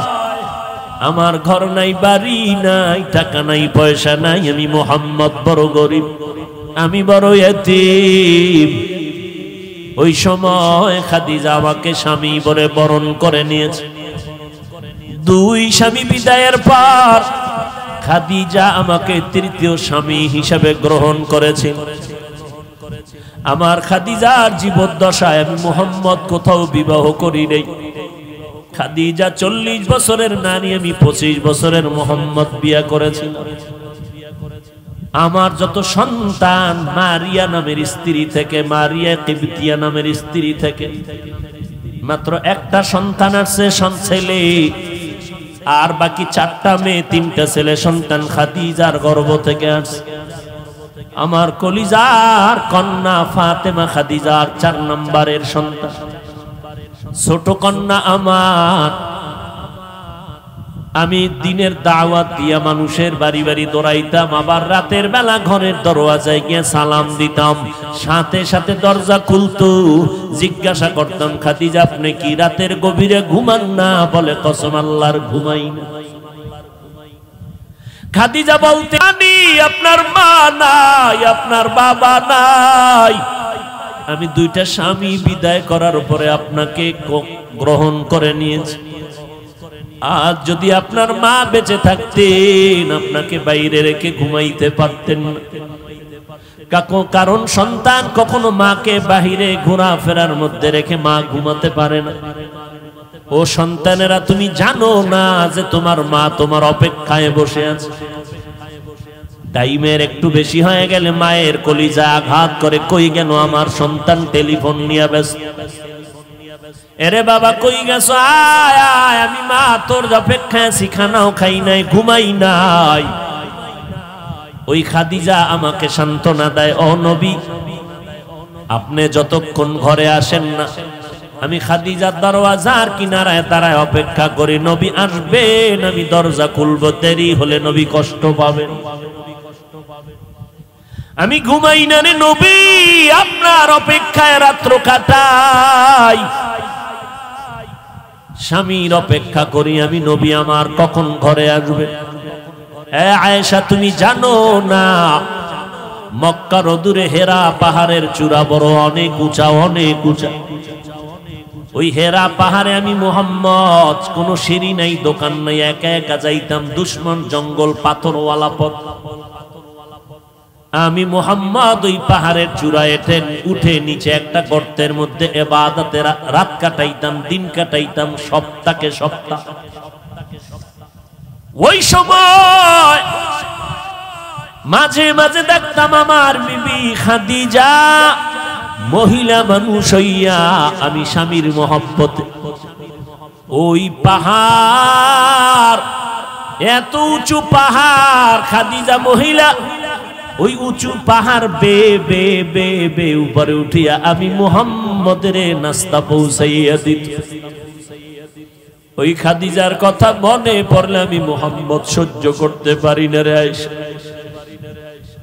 আমার ঘর নাই, বাড়ি নাই, টাকা নাই, পয়সা নাই, আমি মুহাম্মদ বড় গরিব, আমি বড় ইতিম। ওই সময় খাদিজা আমাকে স্বামী বলে বরণ করে নিয়েছে। দুই স্বামী বিদায়ের পর খাদিজা আমাকে তৃতীয় স্বামী হিসাবে গ্রহণ করেছেন। আমার খাদিজার জীবদ্দশায় আমি মুহাম্মদ কোথাও বিবাহ করি নাই। খাদিজা 40 বছরের নারী, আমি 25 বছরের মুহাম্মদ বিয়া করেছি। আমার যত সন্তান মারিয়া নামের স্ত্রী থেকে, মারিয়া কিবতিয়া নামের স্ত্রী থেকে মাত্র একটা সন্তান আছে, ছেলে, আর বাকি 4টা মেয়ে, 3টা ছেলে সন্তান খাদিজার গর্ভ থেকে আসছে। আমার কলিজার কন্যা ফাতেমা খাদিজার 4 নম্বরের সন্তান, ছোট কন্যা আমার। আমি দিনের দাওয়াত দিয়া মানুষের বাড়ি বাড়ি দৌড়াইতাম, আবার রাতের বেলা ঘরের দরওয়াজায় গিয়ে সালাম দিতাম, সাথে সাথে দরজা খুলতো, জিজ্ঞাসা করতাম খাদিজা আপনি কি রাতের গভীরে ঘুমান না? বলে কসম আল্লাহর ঘুমাই না। খাদিজা বলতে আমি আপনার মা নাই, আপনার বাবা নাই, আমি 2টা স্বামী বিদায় করার পরে আপনাকে গ্রহণ করে নিয়েছি। আজ যদি আপনার মা বেঁচে থাকতেন আপনাকে বাইরে রেখে ঘুমাইতে পারতেন না। কারণ সন্তান কখনো মাকে বাহিরে ঘোরাফেরার মধ্যে রেখে মা ঘুমাতে পারে না। ও সন্তানেরা, তুমি জানো না যে তোমার মা তোমার অপেক্ষায় বসে আছে। টাইমের একটু বেশি হয়ে গেলে মায়ের কলিজা আঘাত করে, কই গেল আমার সন্তান? টেলিফোন নিয়ে ব্যস্ত। এরে বাবা কই গেছো? আয় আয়, আমি মা তোর অপেক্ষায় আছি, খানাও খাই নাই, ঘুমাই নাই। ওই খাদিজা আমাকে সান্ত্বনা দেয়, ও নবী আপনি যতক্ষণ ঘরে আসেন না আমি খাদিজার দরওয়াজার কিনারায় দাঁড়ায় অপেক্ষা করি, নবী আসবেন, আমি দরজা খুলবো, দেরি হলে নবী কষ্ট পাবেন। আমি ঘুমাই না রে নবী, আপনার অপেক্ষায় রাত্র কাটাই, স্বামীর অপেক্ষা করি আমি, নবী আমার কখন ঘরে আসবে। আয়েশা তুমি জানো না মক্কার অদূরে হেরা পাহাড়ের চূড়া বড় অনেক উঁচা, অনেক উঁচা। ওই হেরা পাহাড়ে আমি মুহাম্মদ, কোনো সিঁড়ি নাই, দোকান নাই, একা একা যাইতাম, দুশ্মন জঙ্গল, পাথরওয়ালা পথ। আমি মুহাম্মদ ওই পাহাড়ের চূড়ায় উঠে নিচে একটা গর্তের মধ্যে ইবাদতে রাত কাটাইতাম, দিন কাটাইতাম, সপ্তাহে সপ্তাহ। ওই সময় মাঝে মাঝে দেখতাম আমার বিবি খাদিজা মহিলা মানুষ হইয়া, আমি স্বামীর মহব্বতে ওই পাহাড়, এত উঁচু পাহাড়, খাদিজা মহিলা ওই উঁচু পাহাড় বে বে বে বে উপরে উঠিয়া আমি মুহাম্মদের নাস্তা পৌঁছাইয়া দিত। ওই খাদিজার কথা মনে পড়লে আমি মুহাম্মদ সহ্য করতে পারি না রে আয়েশা।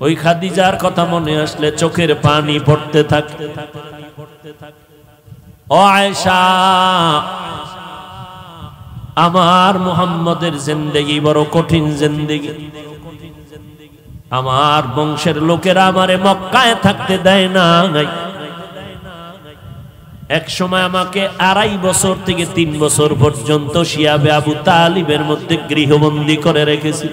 ওই খাদিজার কথা মনে আসলে চোখের পানি পড়তে থাকে। ও আয়েশা, আমার মুহাম্মদের জিন্দেগি বড় কঠিন জিন্দেগি। আমার বংশের লোকেরা আমারে মক্কায় থাকতে দেয় না। এক সময় আমাকে 2.5 বছর থেকে 3 বছর পর্যন্ত শিয়াবে আবু তালিবের মধ্যে গৃহবন্দী করে রেখেছি।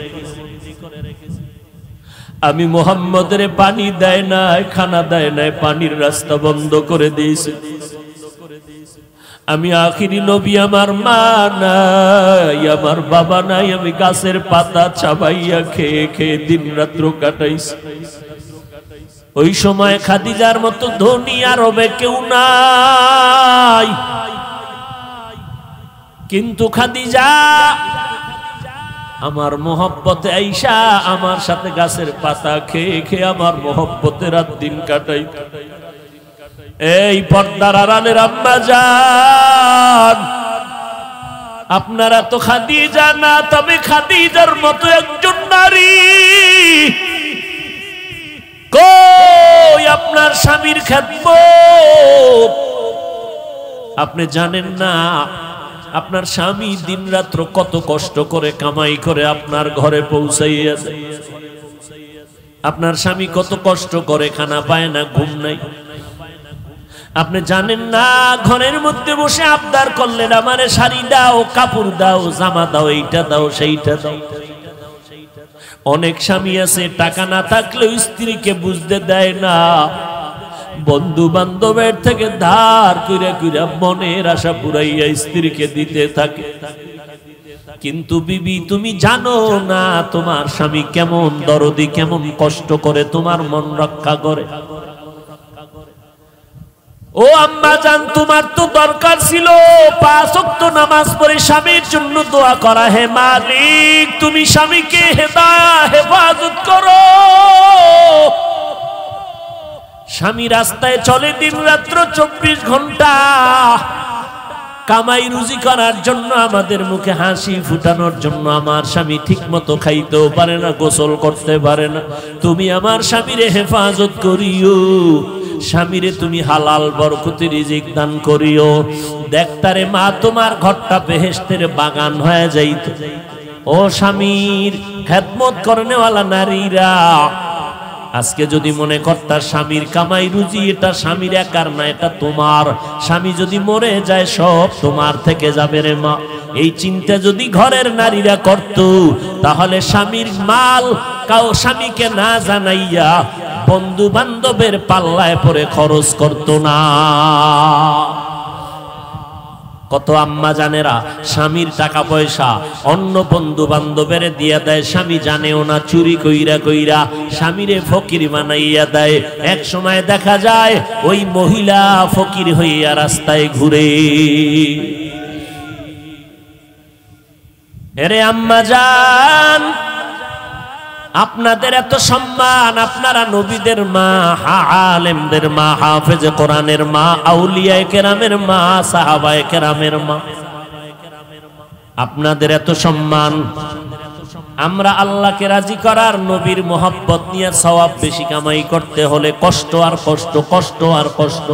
আমি মুহাম্মদের পানি দেয় না, খানা দেয় না, পানির রাস্তা বন্ধ করে দিয়েছি। আমি আখিরি নবী, আমার মা নাই, আমার বাবা নাই, আমি গাছের পাতা চাবাইয়া খেয়ে খেয়ে দিন রাত্র কাটাইছি। ওই সময় খাদিজার মতো ধনী আরবে কেউ নাই, কিন্তু খাদিজা আমার মোহব্বতে আইসা আমার সাথে গাছের পাতা খেয়ে খেয়ে আমার মোহব্বতে রাত দিন কাটাই। এই পর্দার আড়ালের আম্মা জান, আপনারা তো খাদিজা না, তবে খাদিজার মতো একজন নারী কই আপনার স্বামীর খেদমত আপনি জানেন না? আপনার স্বামী দিন রাত্র কত কষ্ট করে কামাই করে আপনার ঘরে পৌঁছাইয়াছে। আপনার স্বামী কত কষ্ট করে, খানা পায় না, ঘুম নাই। আপনি জানেন না? ঘরের মধ্যে বসে আবদার করলেন আমারে শাড়ি দাও, কাপড় দাও, জামা দাও, এইটা দাও, সেইটা দাও। অনেক স্বামী আছে টাকা না থাকলেও স্ত্রীকে বুঝতে দেয় না, বন্ধু বান্ধবের থেকে ধার কইরা কইরা মনের আশা পুরাইয়া স্ত্রীকে দিতে থাকে। কিন্তু বিবি তুমি জানো না তোমার স্বামী কেমন দরদি, কেমন কষ্ট করে তোমার মন রক্ষা করে। ও আম্মা জান, তোমার তো দরকার ছিল 5 ওয়াক্ত নামাজ পড়ে স্বামীর জন্য দোয়া করা। হে মালিক, তুমি স্বামীকে হেফাজত করো। স্বামী রাস্তায় চলে দিন রাত্র 24 ঘন্টা কামাই রুজি করার জন্য, আমাদের মুখে হাসি ফুটানোর জন্য। আমার স্বামী ঠিক মতো খাইতেও পারে না, গোসল করতে পারে না। তুমি আমার স্বামীরে হেফাজত করিও, স্বামীরে তুমি হালাল বরকতি রিজিক দান করিও। দেখতারে মা, তোমার ঘরটা বেহেশতের বাগান হয়ে যাইত। ও স্বামীর খেদমত করনেওয়ালা নারীরা, আজকে যদি মনে করতা স্বামীর কামাই রুজি এটা স্বামীর একার না, এটা তোমার। স্বামী যদি মরে যায় সব তোমার থেকে যাবে রে মা। এই চিন্তা যদি ঘরের নারীরা করত, তাহলে স্বামীর মাল স্বামীকে না জানাইয়া বন্ধু বান্ধবের পাল্লায় পরে খরচ করত না। কত আম্মা জানেরা স্বামীর টাকা পয়সা অন্য বন্ধু বান্ধবের দিয়া দেয়, স্বামী জানেও না, চুরি কইরা কইরা স্বামীরে ফকির বানাইয়া দেয়। এক সময় দেখা যায় ওই মহিলা ফকির হইয়া রাস্তায় ঘুরে। এরে আম্মা জান, আপনাদের এত সম্মান, আপনারা নবীদের মা, আলেমদের মা, হাফেজে কোরআনের মা, আউলিয়ায়ে কেরামের মা, সাহাবায়ে কেরামের মা, আপনাদের এত সম্মান। আমরা আল্লাহকে রাজি করার, নবীর মোহাব্বত নিয়ে সওয়াব বেশি কামাই করতে হলে কষ্ট আর কষ্ট, কষ্ট আর কষ্ট।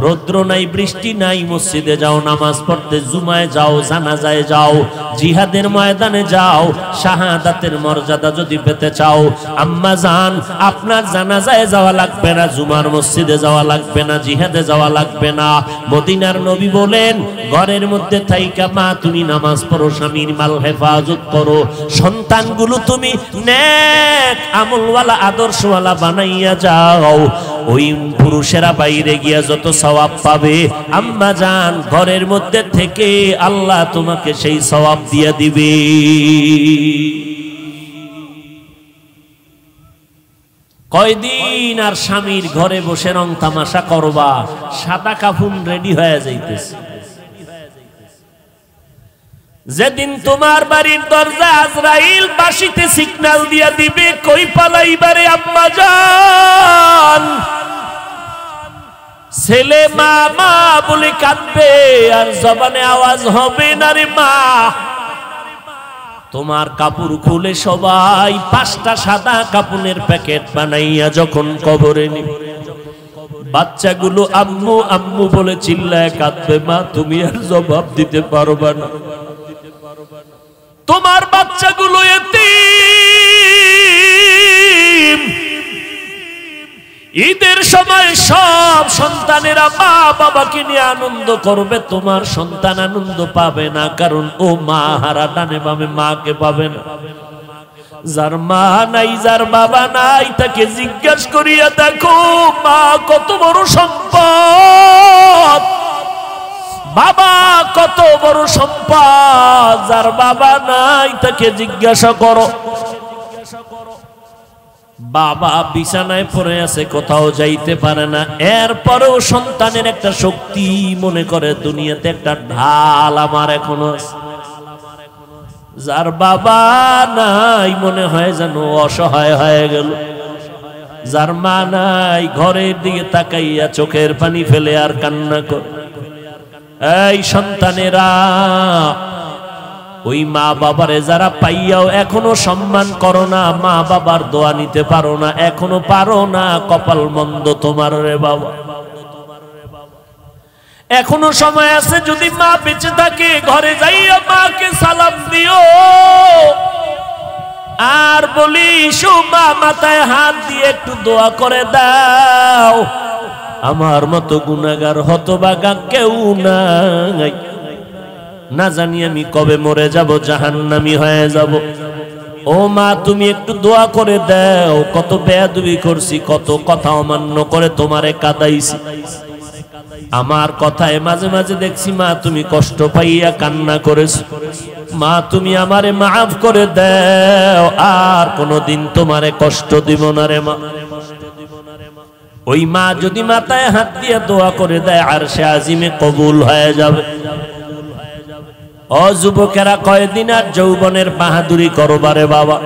রৌদ্র নাই, বৃষ্টি নাই, মসজিদে যাও নামাজ পড়তে, জুমায় যাও, জানাজায় যাও, জিহাদের ময়দানে যাও। শাহাদাতের মর্যাদা যদি পেতে চাও, আম্মা জান, আপনার জানাজায় যাওয়া লাগবে না, জুমার মসজিদে যাওয়া লাগবে না, জিহাদে যাওয়া লাগবে না। মদিনার নবী বলেন, ঘরের মধ্যে থাইকা মা তুমি নামাজ পড়ো, স্বামীর মাল হেফাজত করো, সন্তানগুলো তুমি নেক আমলওয়ালা আদর্শওয়ালা বানাইয়া যাও। ওই পুরুষেরা বাইরে গিয়া যত সওয়াব পাবে, আম্মা জান ঘরের মধ্যে থেকে আল্লাহ তোমাকে সেই সওয়াব দিয়ে দিবে। কয়দিন আর স্বামীর ঘরে বসে রং তামাশা করবা, সাদা কাফন রেডি হয়ে যাইতেছে। যেদিন তোমার বাড়ির দরজা আজরাইল বাঁশিতে সিগন্যাল দিয়া দিবে, কই পালাইবারে আম্মা জান। ছেলে মা মা বলে কাঁদবে, আর জবানে আওয়াজ হবে না রে মা। তোমার কাপড় খুলে সবাই 5টা সাদা কাপড়ের প্যাকেট বানাইয়া যখন কবরে নিবে, বাচ্চাগুলো আম্মু আম্মু বলে চিল্লায় কাঁদবে, মা তুমি আর জবাব দিতে পারবা না। তোমার বাচ্চাগুলো এতিম। ঈদের সময় সব সন্তানেরা মা বাবাকে নিয়ে আনন্দ করবে, তোমার সন্তান আনন্দ পাবে না, কারণ ও মা হারা, ডানে বামে মাকে পাবে না। যার মা নাই, যার বাবা নাই, তাকে জিজ্ঞাসা করিয়া দেখো মা কত বড় সম্পদ, বাবা কত বড় সম্পদ। যার বাবা নাই তাকে জিজ্ঞাসা করো। বাবা বিছানায় পড়ে আছে, কোথাও যাইতে পারে না, এরপরেও সন্তানের একটা শক্তি মনে করে দুনিয়াতে একটা ঢাল আমার এখনো আছে। যার বাবা নাই মনে হয় যেন অসহায় হয়ে গেল, যার মা নাই ঘরের দিকে তাকাইয়া চোখের পানি ফেলে আর কান্না করে। এই সন্তানেরা, ওই মা বাবারে যারা পাইয়াও এখনো সম্মান করো না, মা বাবার দোয়া নিতে পারো না, এখনো পারো না, কপাল মন্দ তোমার রে বাবা। এখনো সময় আছে, যদি মা বেঁচে থাকে ঘরে যাইয়া মাকে সালাম দিও আর বলিস মা মাথায় হাত দিয়ে একটু দোয়া করে দাও, আমার মতো গুনাহগার হতভাগা কেউ নাই, না জানি আমি কবে মরে যাব, জাহান্নামী হয়ে যাব। ও মা তুমি একটু দোয়া করে দাও, কত বেয়াদবি করছি, কত কথা অমান্য করে তোমারে কাঁদাইছি, আমার কথায় মাঝে মাঝে দেখছি মা তুমি কষ্ট পাইয়া কান্না করেছো, মা তুমি আমারে মাফ করে দাও, আর কোনদিন তোমারে কষ্ট দিব না রে মা। ওই মা যদি মাথায় হাত দিয়ে দোয়া করে দেয় আরশে আজিমে কবুল হয়ে যাবে। ও যুবকেরা, কয়দিন আর যৌবনের বাহাদুরি করবারে বাবা।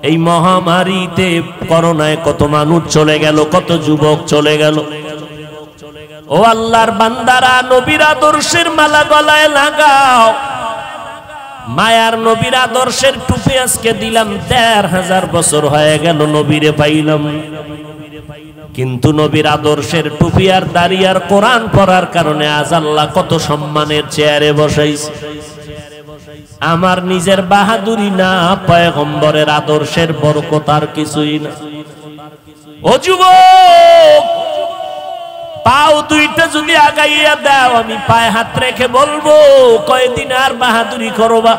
এই মহামারীতে করোনায় কত মানুষ চলে গেল, কত যুবক চলে গেল। ও আল্লাহর বান্দারা, নবীর আদর্শের মালা গলায় লাগাও। মায়ার নবীর আদর্শের টুপি আজকে দিলাম, ১৩,০০০ বছর হয়ে গেল নবীরে পাইলাম, কিন্তু নবীর আদর্শের টুপি আর দাড়ি আর কোরআন পড়ার কারণে আজ আল্লাহ কত সম্মানের চেয়ারে বসাইছে। আমার নিজের বাহাদুরি না, পয়গম্বরের আদর্শের বরকত আর কিছুই না। ও যুবক, পাও দুইটা যদি আগাইয়া দাও, আমি পায়ে হাত রেখে বলবো কয়দিন আর বাহাদুরি করবা।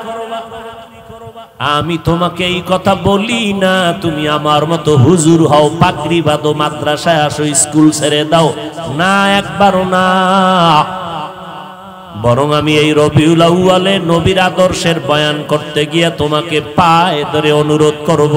আমি তোমাকে এই কথা বলি না তুমি আমার মতো হুজুর হও, পাগড়ি বাঁধো, মাদ্রাসায় আসো, স্কুল ছেড়ে দাও, না, একবারও না। বরং আমি এই রবিউল আউয়ালে নবীর আদর্শের বয়ান করতে গিয়ে তোমাকে পায়ে ধরে অনুরোধ করব,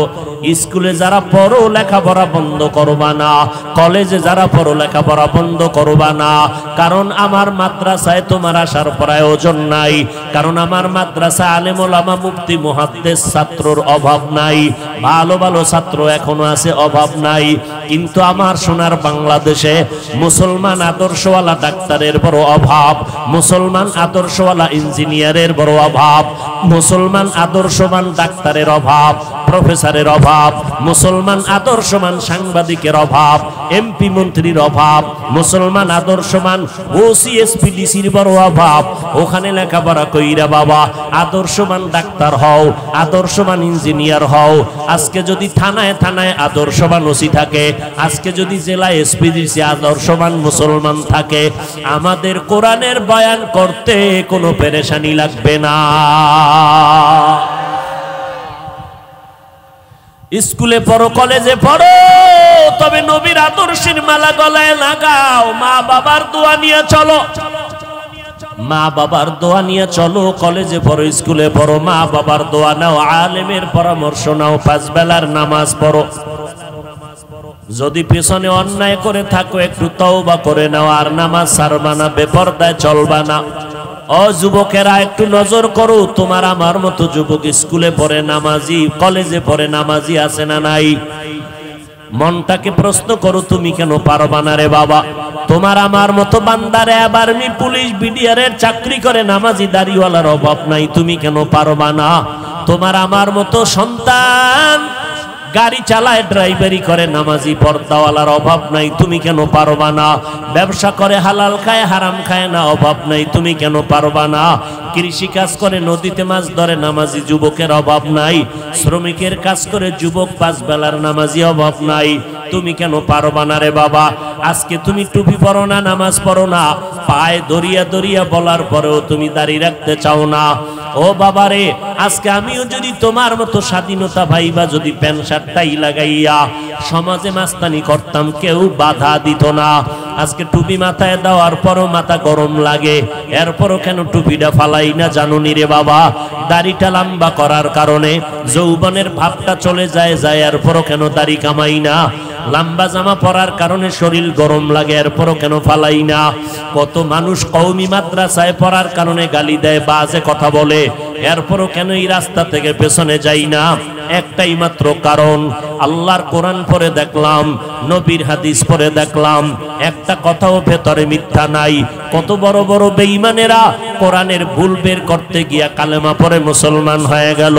স্কুলে যারা পড়ো লেখাপড়া বন্ধ করবা না, কলেজে যারা পড়ো লেখাপড়া বন্ধ করবা না, কারণ আমার মাদ্রাসায় তোমার আসার প্রয়োজন নাই, কারণ আমার মাদ্রাসায় আলেম ওলামা মুফতি মুহাদ্দিস ছাত্রর অভাব নাই, ভালো ভালো ছাত্র এখনো আছে, অভাব নাই। কিন্তু আমার সোনার বাংলাদেশে মুসলমান আদর্শওয়ালা ডাক্তারের বড় অভাব, মুসলমান আদর্শওয়ালা ইঞ্জিনিয়ারের বড় অভাব, মুসলমান আদর্শবান ডাক্তারের অভাব, প্রফেসরের অভাব, মুসলমান আদর্শবান সাংবাদিকের অভাব, এমপি মন্ত্রীর অভাব, মুসলমান আদর্শবান ওসি এসপিডিসির বড় অভাব। ওখানে লেখাপড়া কইরা বাবা আদর্শবান ডাক্তার হও, আদর্শবান ইঞ্জিনিয়ার হও। আজকে যদি থানায় থানায় আদর্শবান ওসি থাকে, আজকে যদি জেলায় এসপিডিসি আদর্শবান মুসলমান থাকে, আমাদের কোরআনের বয়ান করতে কোনো পেরেশানি লাগবে না। স্কুলে পড়ো, কলেজে পড়ো, তবে নবীর আদর্শের মালা গলায় লাগাও। মা বাবার দোয়া নিয়ে চলো, মা বাবার দোয়া নিয়ে চলো। কলেজে পড়ো, স্কুলে পড়ো, মা বাবার দোয়া নাও, আলেমের পরামর্শ নাও, 5 বেলার নামাজ পড়ো। যদি পেছনে অন্যায় করে থাকো একটু তওবা করে নাও, আর নামাজ ছাড়বা না, বেপরদায় চলবা না। ও যুবকেরা, একটু নজর করো, তোমার আমার মতো যুবক স্কুলে পড়ে নামাজি, কলেজে পড়ে নামাজি আছে না নাই? মনটাকে প্রশ্ন করো, তুমি কেন পারবা না রে বাবা? তোমার আমার মতো বান্দারে আর্মি, পুলিশ, বিডিআরের চাকরি করে নামাজি দাড়িওয়ালার অভাব নাই, তুমি কেন পারবা না? তোমার আমার মতো সন্তান গাড়ি চালায়, ড্রাইভারি করে, নামাজি পর্দাওয়ালার অভাব নাই, তুমি কেন পারবা না? ব্যবসা করে, হালাল খায় হারাম খায় না, অভাব নাই, তুমি কেন পারবা না? কৃষি কাজ করে, নদীতে মাছ ধরে, নামাজি যুবকের অভাব নাই। শ্রমিকের কাজ করে যুবক 5 বেলার নামাজি, অভাব নাই, তুমি কেন পারবা না রে বাবা? আজকে তুমি টুপি পরো না, নামাজ পড়ো না, পায়ে দরিয়া দরিয়া বলার পরেও তুমি দাঁড়িয়ে রাখতে চাও না। ও বাবা রে, আজকে আমিও যদি তোমার মতো স্বাধীনতা ভাইবা যদি প্যান্ট শার্ট টাই লাগাইয়া সমাজে মাস্তানি করতাম, কেউ বাধা দিত না। আজকে টুপি মাথায় দেওয়ার পরও মাথা গরম লাগে, এরপরও কেন টুপিটা ফালাই না জানুনি রে বাবা? দাড়িটা লম্বা করার কারণে যৌবনের ভাবটা চলে যায়, এরপরও কেন দাড়ি কামাই না? লম্বা জামা পরার কারণে শরীর গরম লাগে, এরপরও কেন ফালাই না? কত মানুষ কওমি মাদ্রাসায় পড়ার কারণে গালি দেয়, বাজে কথা বলে, এরপরও কেন এই রাস্তা থেকে পেছনে যাই না? একটাই মাত্র কারণ, আল্লাহর কোরআন পড়ে দেখলাম, নবীর হাদিস পড়ে দেখলাম, একটা কথাও ভেতরে মিথ্যা নাই। কত বড় বড় বেঈমানেরা কোরআনের ভুল বের করতে গিয়া কালেমা পড়ে মুসলমান হয়ে গেল।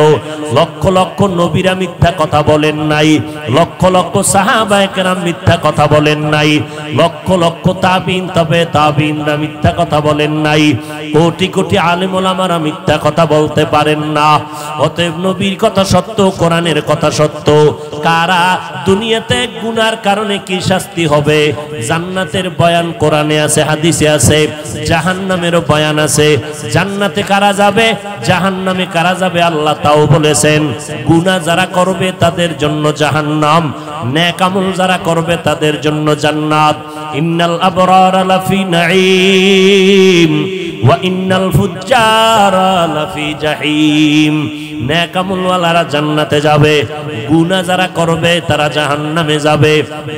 লক্ষ লক্ষ নবীরা মিথ্যা কথা বলেন নাই, লক্ষ লক্ষ সাহাবায়ে কেরাম মিথ্যা কথা বলেন নাই, লক্ষ লক্ষ তাবিন তবে তাবিনরা মিথ্যা কথা বলেন নাই, কোটি কোটি আলেম ওলামারা মিথ্যা কথা বলতে পারেন না। অতএব নবীর কথা সত্য, কোরআনের কথা সত্য। কারা দুনিয়াতে গুনার কারণে কি শাস্তি হবে, জান্নাতের বয়ান কোরআনে আছে, হাদিসে আছে, জাহান্নামেরও বয়ান আছে। জান্নাতে কারা যাবে, জাহান্নামে কারা যাবে আল্লাহ তাও বলেছেন। গুনাহ যারা করবে তাদের জন্য জাহান্নাম, নেক আমল যারা করবে তাদের জন্য জান্নাত। ইন্নাল আবরারা লাফি নাঈম ওয়া ইন্নাল ফুজ্জারা লাফি জাহিম। নেক আমলওয়ালারা জান্নাতে যাবে, গুনাহ যারা করবে তারা জাহান্নামে যাবে।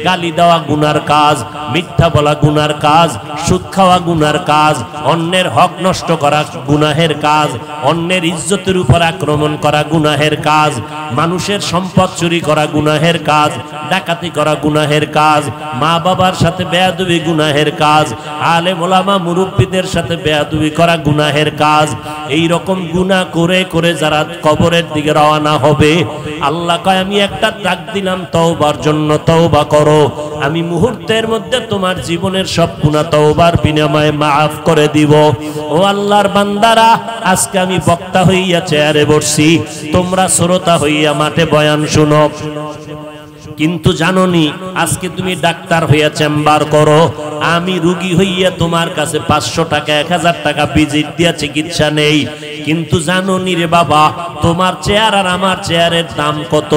গালি দেওয়া গুনার কাজ, মিথ্যা বলা গুনার কাজ, সুদ খাওয়া গুনার কাজ, অন্যের হক নষ্ট করা গুনাহের কাজ, অন্যের ইজ্জতের উপর আক্রমণ করা গুনাহের কাজ, মানুষের সম্পদ চুরি করা গুনাহের কাজ, ডাকাতি করা গুনাহের কাজ, মা বাবার সাথে বেয়াদবি গুনাহের কাজ, আলেম ওলামা মুরব্বীদের সাথে বেয়াদবি করা গুনাহের কাজ। এই রকম গুনাহ করে করে যারা কবরের দিকে রওনা হবে, আল্লাহ কয় আমি একটা ডাক দিলাম তওবার জন্য, তওবা করো, আমি মুহূর্তের মধ্যে তোমার জীবনের সব গুনাহ তওবার বিনিময়ে মাফ করে দিব। ও আল্লাহর বান্দারা, আজকে আমি বক্তা হইয়া চেয়ারে বসছি, তোমরা শ্রোতা হইয়া মাঠে বয়ান শুনো। কিন্তু জানোনি আজকে তুমি ডাক্তার হইয়া চেম্বার করো, আমি রোগী হইয়া তোমার কাছে 500 টাকা 1000 টাকা ভিজিট দিয়া চিকিৎসা নেই। কিন্তু জানোনি রে বাবা, তোমার চেয়ার আর আমার চেয়ারের দাম কত?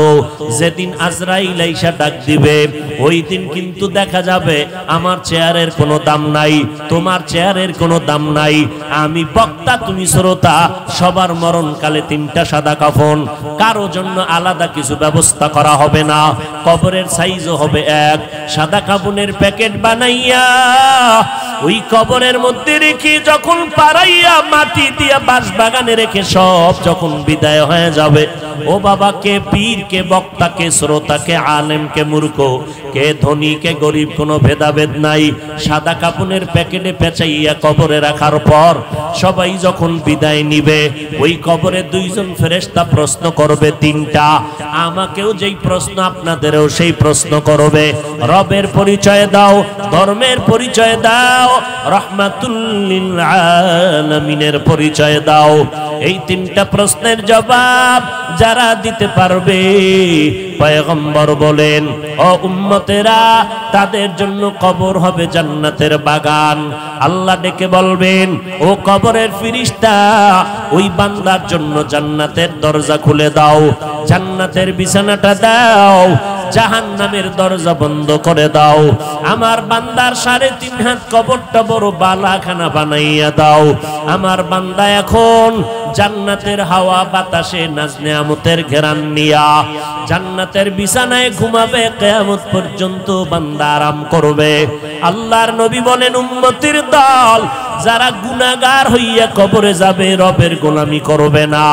যেদিন আজরাইল আইসা ডাক দিবে, ওই দিন কিন্তু দেখা যাবে আমার চেয়ারের কোনো দাম নাই, তোমার চেয়ারের কোনো দাম নাই। আমি বক্তা, তুমি শ্রোতা, সবার মরণকালে 3টা সাদা কাফন, কারো জন্য আলাদা কিছু ব্যবস্থা করা হবে না। কবরের সাইজও হবে এক, সাদা কাফনের প্যাকেট বানাইয়া ওই কবরের মধ্যে রেখে যখন পাড়াইয়া মাটি দিয়া বাঁশ বাগানে রেখে সব যখন বিদায় হয়ে যাবে, ও বাবা, কে পীর, কে বক্তা, কে শ্রোতা, কে আলেম, কে মূর্খ, কে ধনী, কে গরিব, কোনো ভেদাভেদ নাই। সাদা কাপনের প্যাকেটে পেঁচাইয়া কবরে রাখার পর সবাই যখন বিদায় নিবে, ওই কবরে 2 জন ফেরেশতা প্রশ্ন করবে 3টা। আমাকেও যেই প্রশ্ন, আপনাদেরও সেই প্রশ্ন করবে। রবের পরিচয় দাও, ধর্মের পরিচয় দাও, রাহমাতুল লিল আলামিনের পরিচয় দাও। এই 3টা প্রশ্নের জবাব যারা দিতে পারবে, পয়গম্বর বলেন, ও উম্মতেরা, তাদের জন্য কবর হবে জান্নাতের বাগান। আল্লাহ ডেকে বলবেন, ও কবরের ফেরেশতা, ওই বান্দার জন্য জান্নাতের দরজা খুলে দাও, জান্নাতের বিছানাটা দাও, জাহান্নামের দরজা বন্ধ করে দাও। আমার বান্দার 3.5 হাত কবরটা বড় বালাখানা বানাইয়া দাও। আমার বান্দা এখন জান্নাতের হাওয়া বাতাসে নাজ নেয়ামতের ঘেরান নিয়া জান্নাতের বিছানায় ঘুমাবে, কিয়ামত পর্যন্ত বান্দা আরাম করবে। আল্লাহর নবী বলেন, উম্মতের দল যারা গুনাহগার হইয়া কবরে যাবে, রবের গোলামি করবে না,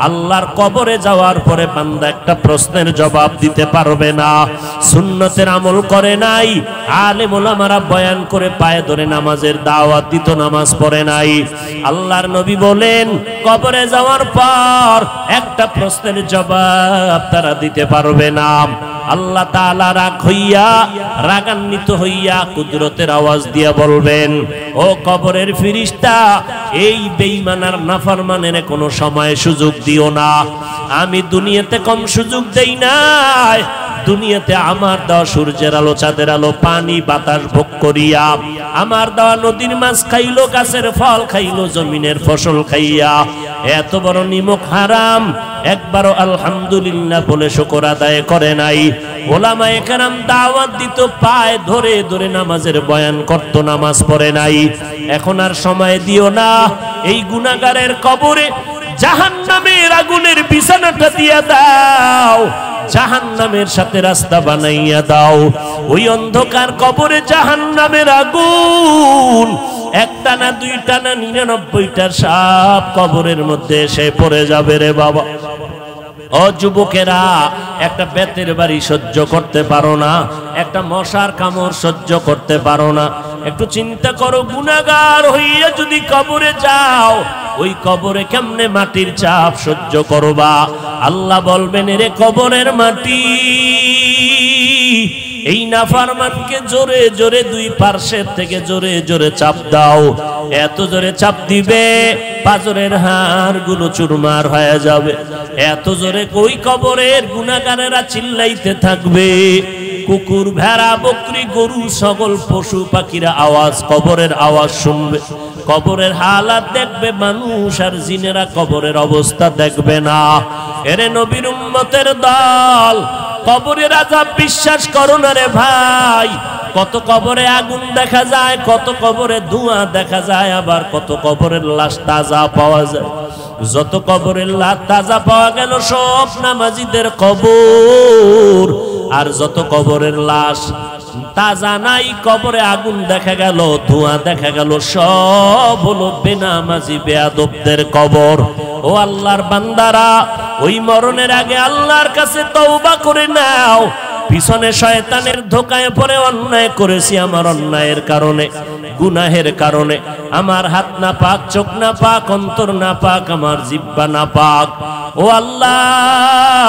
আল্লাহর কবরে যাওয়ার পরে বান্দা একটা প্রশ্নের জবাব দিতে পারবে না। সুন্নতের আমল করে নাই, আলেম ওলামারা বয়ান করে পায়ে ধরে নামাজের দাওয়াত দিত, নামাজ পড়ে নাই। আল্লাহর নবী বলেন, কবরে যাওয়ার পর একটা প্রশ্নের জবাব তারা দিতে পারবে না। আল্লাহ তাআলা রাগান্বিত হইয়া কুদরতের আওয়াজ দিয়া বলবেন, ও কবরের ফেরেশতা, এই বেঈমান আর নাফরমানের কোনো সময় সুযোগ দিও না। আমি দুনিয়াতে কম সুযোগ দেই নাই। দুনিয়াতে আমার দেওয়া সূর্যের আলো, চাঁদের আলো, পানি বাতাস ভোগ করিয়া, আমার দেওয়া নদীর মাছ খাইলো, গাছের ফল খাইলো, জমিনের ফসল খাইয়া এত বড় নিমক হারাম, একবারও আলহামদুলিল্লাহ বলে শুকর আদায় করে নাই। ওলামায়ে কেরাম দাওয়াত দিত, পায়ে ধরে ধরে নামাজের বয়ান করত, নামাজ পড়ে নাই। এখন আর সময় দিও না। এই গুনাহগারের কবরে জাহান্নামের আগুনের বিছানাটা দিয়া দাও, জাহান্নামের সাথে রাস্তা বানাইয়া দাও। ওই অন্ধকার কবরে জাহান্নামের আগুন একটা না দুইটা না 99টা সাপ কবরের মধ্যে এসে পড়ে যাবে রে বাবা। ও যুবকেরা, একটা বেতের বাড়ি সহ্য করতে পারো না, একটা মশার কামড় সহ্য করতে পারো না। একটু চিন্তা করো, গুনাহগার হইয়া যদি কবরে যাও, ওই কবরে কেমনে মাটির চাপ সহ্য করবা? আল্লাহ বলবেন, রে কবরের মাটি, এই নাফরমানকে জোরে জোরে দুই পার্শ্বের থেকে জোরে জোরে চাপ দাও। এত জোরে চাপ দিবে পাজরের হাড়গুলো চুরমার হয়ে যাবে। এত জোরে ওই কবরের গুনাহগারেরা চিল্লাইতে থাকবে। কুকুর, ভেড়া, বকরি, গরু, সকল পশু পাখিরা আওয়াজ, কবরের আওয়াজ শুনবে। কবরের হালাত দেখবে মানুষ আর জিনেরা, কবরের অবস্থা দেখবে না। এরে নবীর উম্মতের দল, কবরের আযাব বিশ্বাস করো না রে ভাই। কত কবরে আগুন দেখা যায়, কত কবরে ধোঁয়া দেখা যায়, আবার কত কবরের লাশ তাজা পাওয়া যায়। যত কবরের লাশ তাজা পাওয়া গেল সব নামাজীদের কবর, আর যত কবরের লাশ তাজা নাই, কবরে আগুন দেখা গেল, ধোঁয়া দেখা গেল, সব হলো বেনামাজি বেয়াদবদের কবর। ও আল্লাহর বান্দারা, ওই মরণের আগে আল্লাহর কাছে তওবা করে নাও। পিছনে শয়তানের ধোকায় পড়ে অন্যায় করেছি, আমার অন্যায়ের কারণে, গুনাহের কারণে, আমার হাত না পাক, চোখ না পাক, অন্তর না পাক, আমার জিহ্বা না পাক। ও আল্লাহ,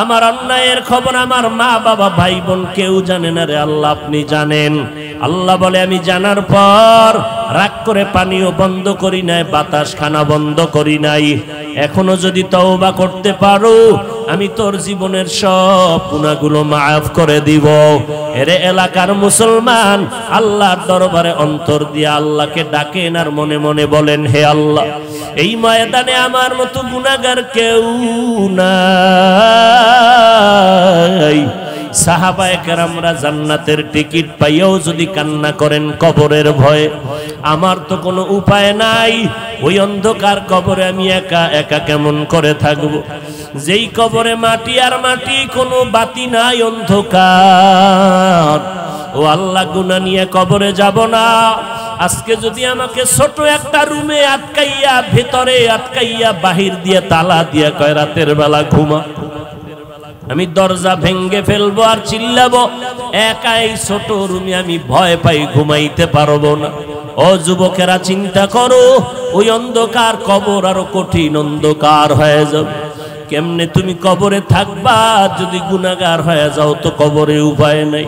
আমার অন্যায়ের খবর আমার মা বাবা ভাই বোন কেউ জানে না রে আল্লাহ, আপনি জানেন। আল্লাহ বলে, আমি জানার পর রাগ করে পানিও বন্ধ করি নাই, বাতাস খানা বন্ধ করি নাই। এখনো যদি তওবা করতে পারো, আমি তোর জীবনের সব গুনাহগুলো মাফ করে দিব। এরে এলাকার মুসলমান, আল্লাহর দরবারে অন্তর দিয়ে আল্লাহকে ডাকেন আর মনে মনে বলেন, হে আল্লাহ, এই ময়দানে আমার মতো গুনাহগার কেউ নাই। সাহাবায়ে কেরামরা জান্নাতের টিকিট পাইয়াও যদি কান্না করেন কবরের ভয়ে, আমার তো কোনো উপায় নাই, ওই অন্ধকার কবরে আমি একা একা কেমন করে থাকব? যেই কবরে মাটি আর মাটি, কোনো বাতি নাই, অন্ধকার। ও আল্লাহ, গুনাহ নিয়ে কবরে যাব না। আজকে যদি আমাকে ছোট একটা রুমে আটকাইয়া, ভেতরে আটকাইয়া, বাহির দিয়ে তালা দিয়ে কয় রাতের বেলা ঘুমা, আমি দরজা ভেঙ্গে ফেলবো আর চিল্লাবো, একা এই ছোট রুমে আমি ভয় পাই, ঘুমাইতে পারবো না। ও যুবকেরা, চিন্তা করো, ওই অন্ধকার কবর আরো কঠিন অন্ধকার হয়ে যাবে। কেমনে তুমি কবরে থাকবা? যদি গুনাহগার হয়ে যাও তো কবরে উপায় নাই।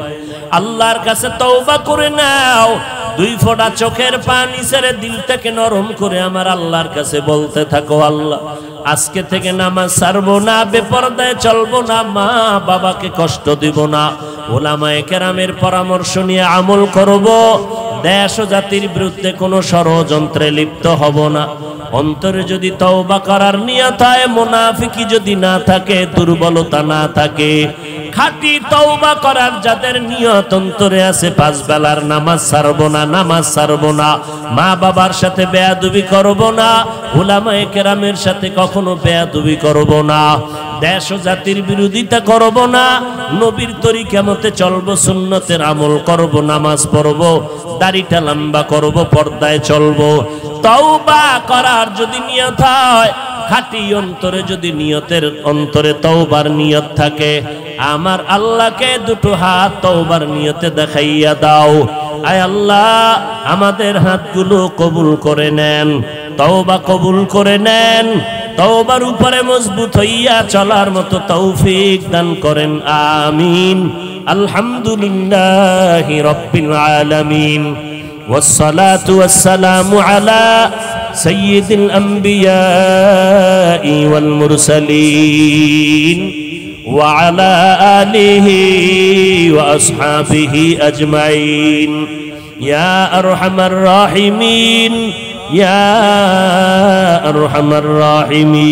আল্লাহর কাছে তওবা করে নাও। দুই ফোঁটা চোখের পানি ছেড়ে দিলটাকে নরম করে আমার আল্লাহর কাছে বলতে থাকো, আল্লাহ, আজকে থেকে নামাজ ছাড়বো না, বেপরদায় চলবো না, মা বাবাকে কষ্ট দিব না, ওলামায়ে কেরামের পরামর্শ নিয়ে আমল করব, দেশ ও জাতির বিরুদ্ধে কোনো ষড়যন্ত্রে লিপ্ত হব না। অন্তরে যদি তওবা করার নিয়ত হয়, মুনাফিকি যদি না থাকে, দুর্বলতা না থাকে, খাঁটি তওবা করার যাদের নিয়ত অন্তরে আছে, পাঁচ বেলার নামাজ ছাড়বো না, নামাজ ছাড়বো না, মা বাবার সাথে বেয়াদবি করব না, উলামায়ে কেরামের সাথে কখনো বেয়াদবি করব না, দেশ ও জাতির বিরোধিতা করব না, নবীর তরিকা মতে চলবো, সুন্নতের আমল করব, নামাজ পড়ব, দাড়িটা লম্বা করব, পর্দায় চলবো। তওবা করার যদি নিয়ত হয়, খাঁটি অন্তরে যদি নিয়তের অন্তরে তওবার নিয়ত থাকে, আমার আল্লাহকে দুটো হাত তওবার নিয়তে দেখাইয়া দাও। আয় আল্লাহ, আমাদের হাতগুলো কবুল করে নেন, তওবা কবুল করে নেন, তওবার উপরে মজবুত হইয়া চলার মতো তৌফিক দান করেন, আমিন। আলহামদুলিল্লাহি রাব্বিল আলামিন, والصلاة والسلام على سيد الأنبياء والمرسلين وعلى آله وأصحابه أجمعين يا أرحم الراحمين يا أرحم الراحمين.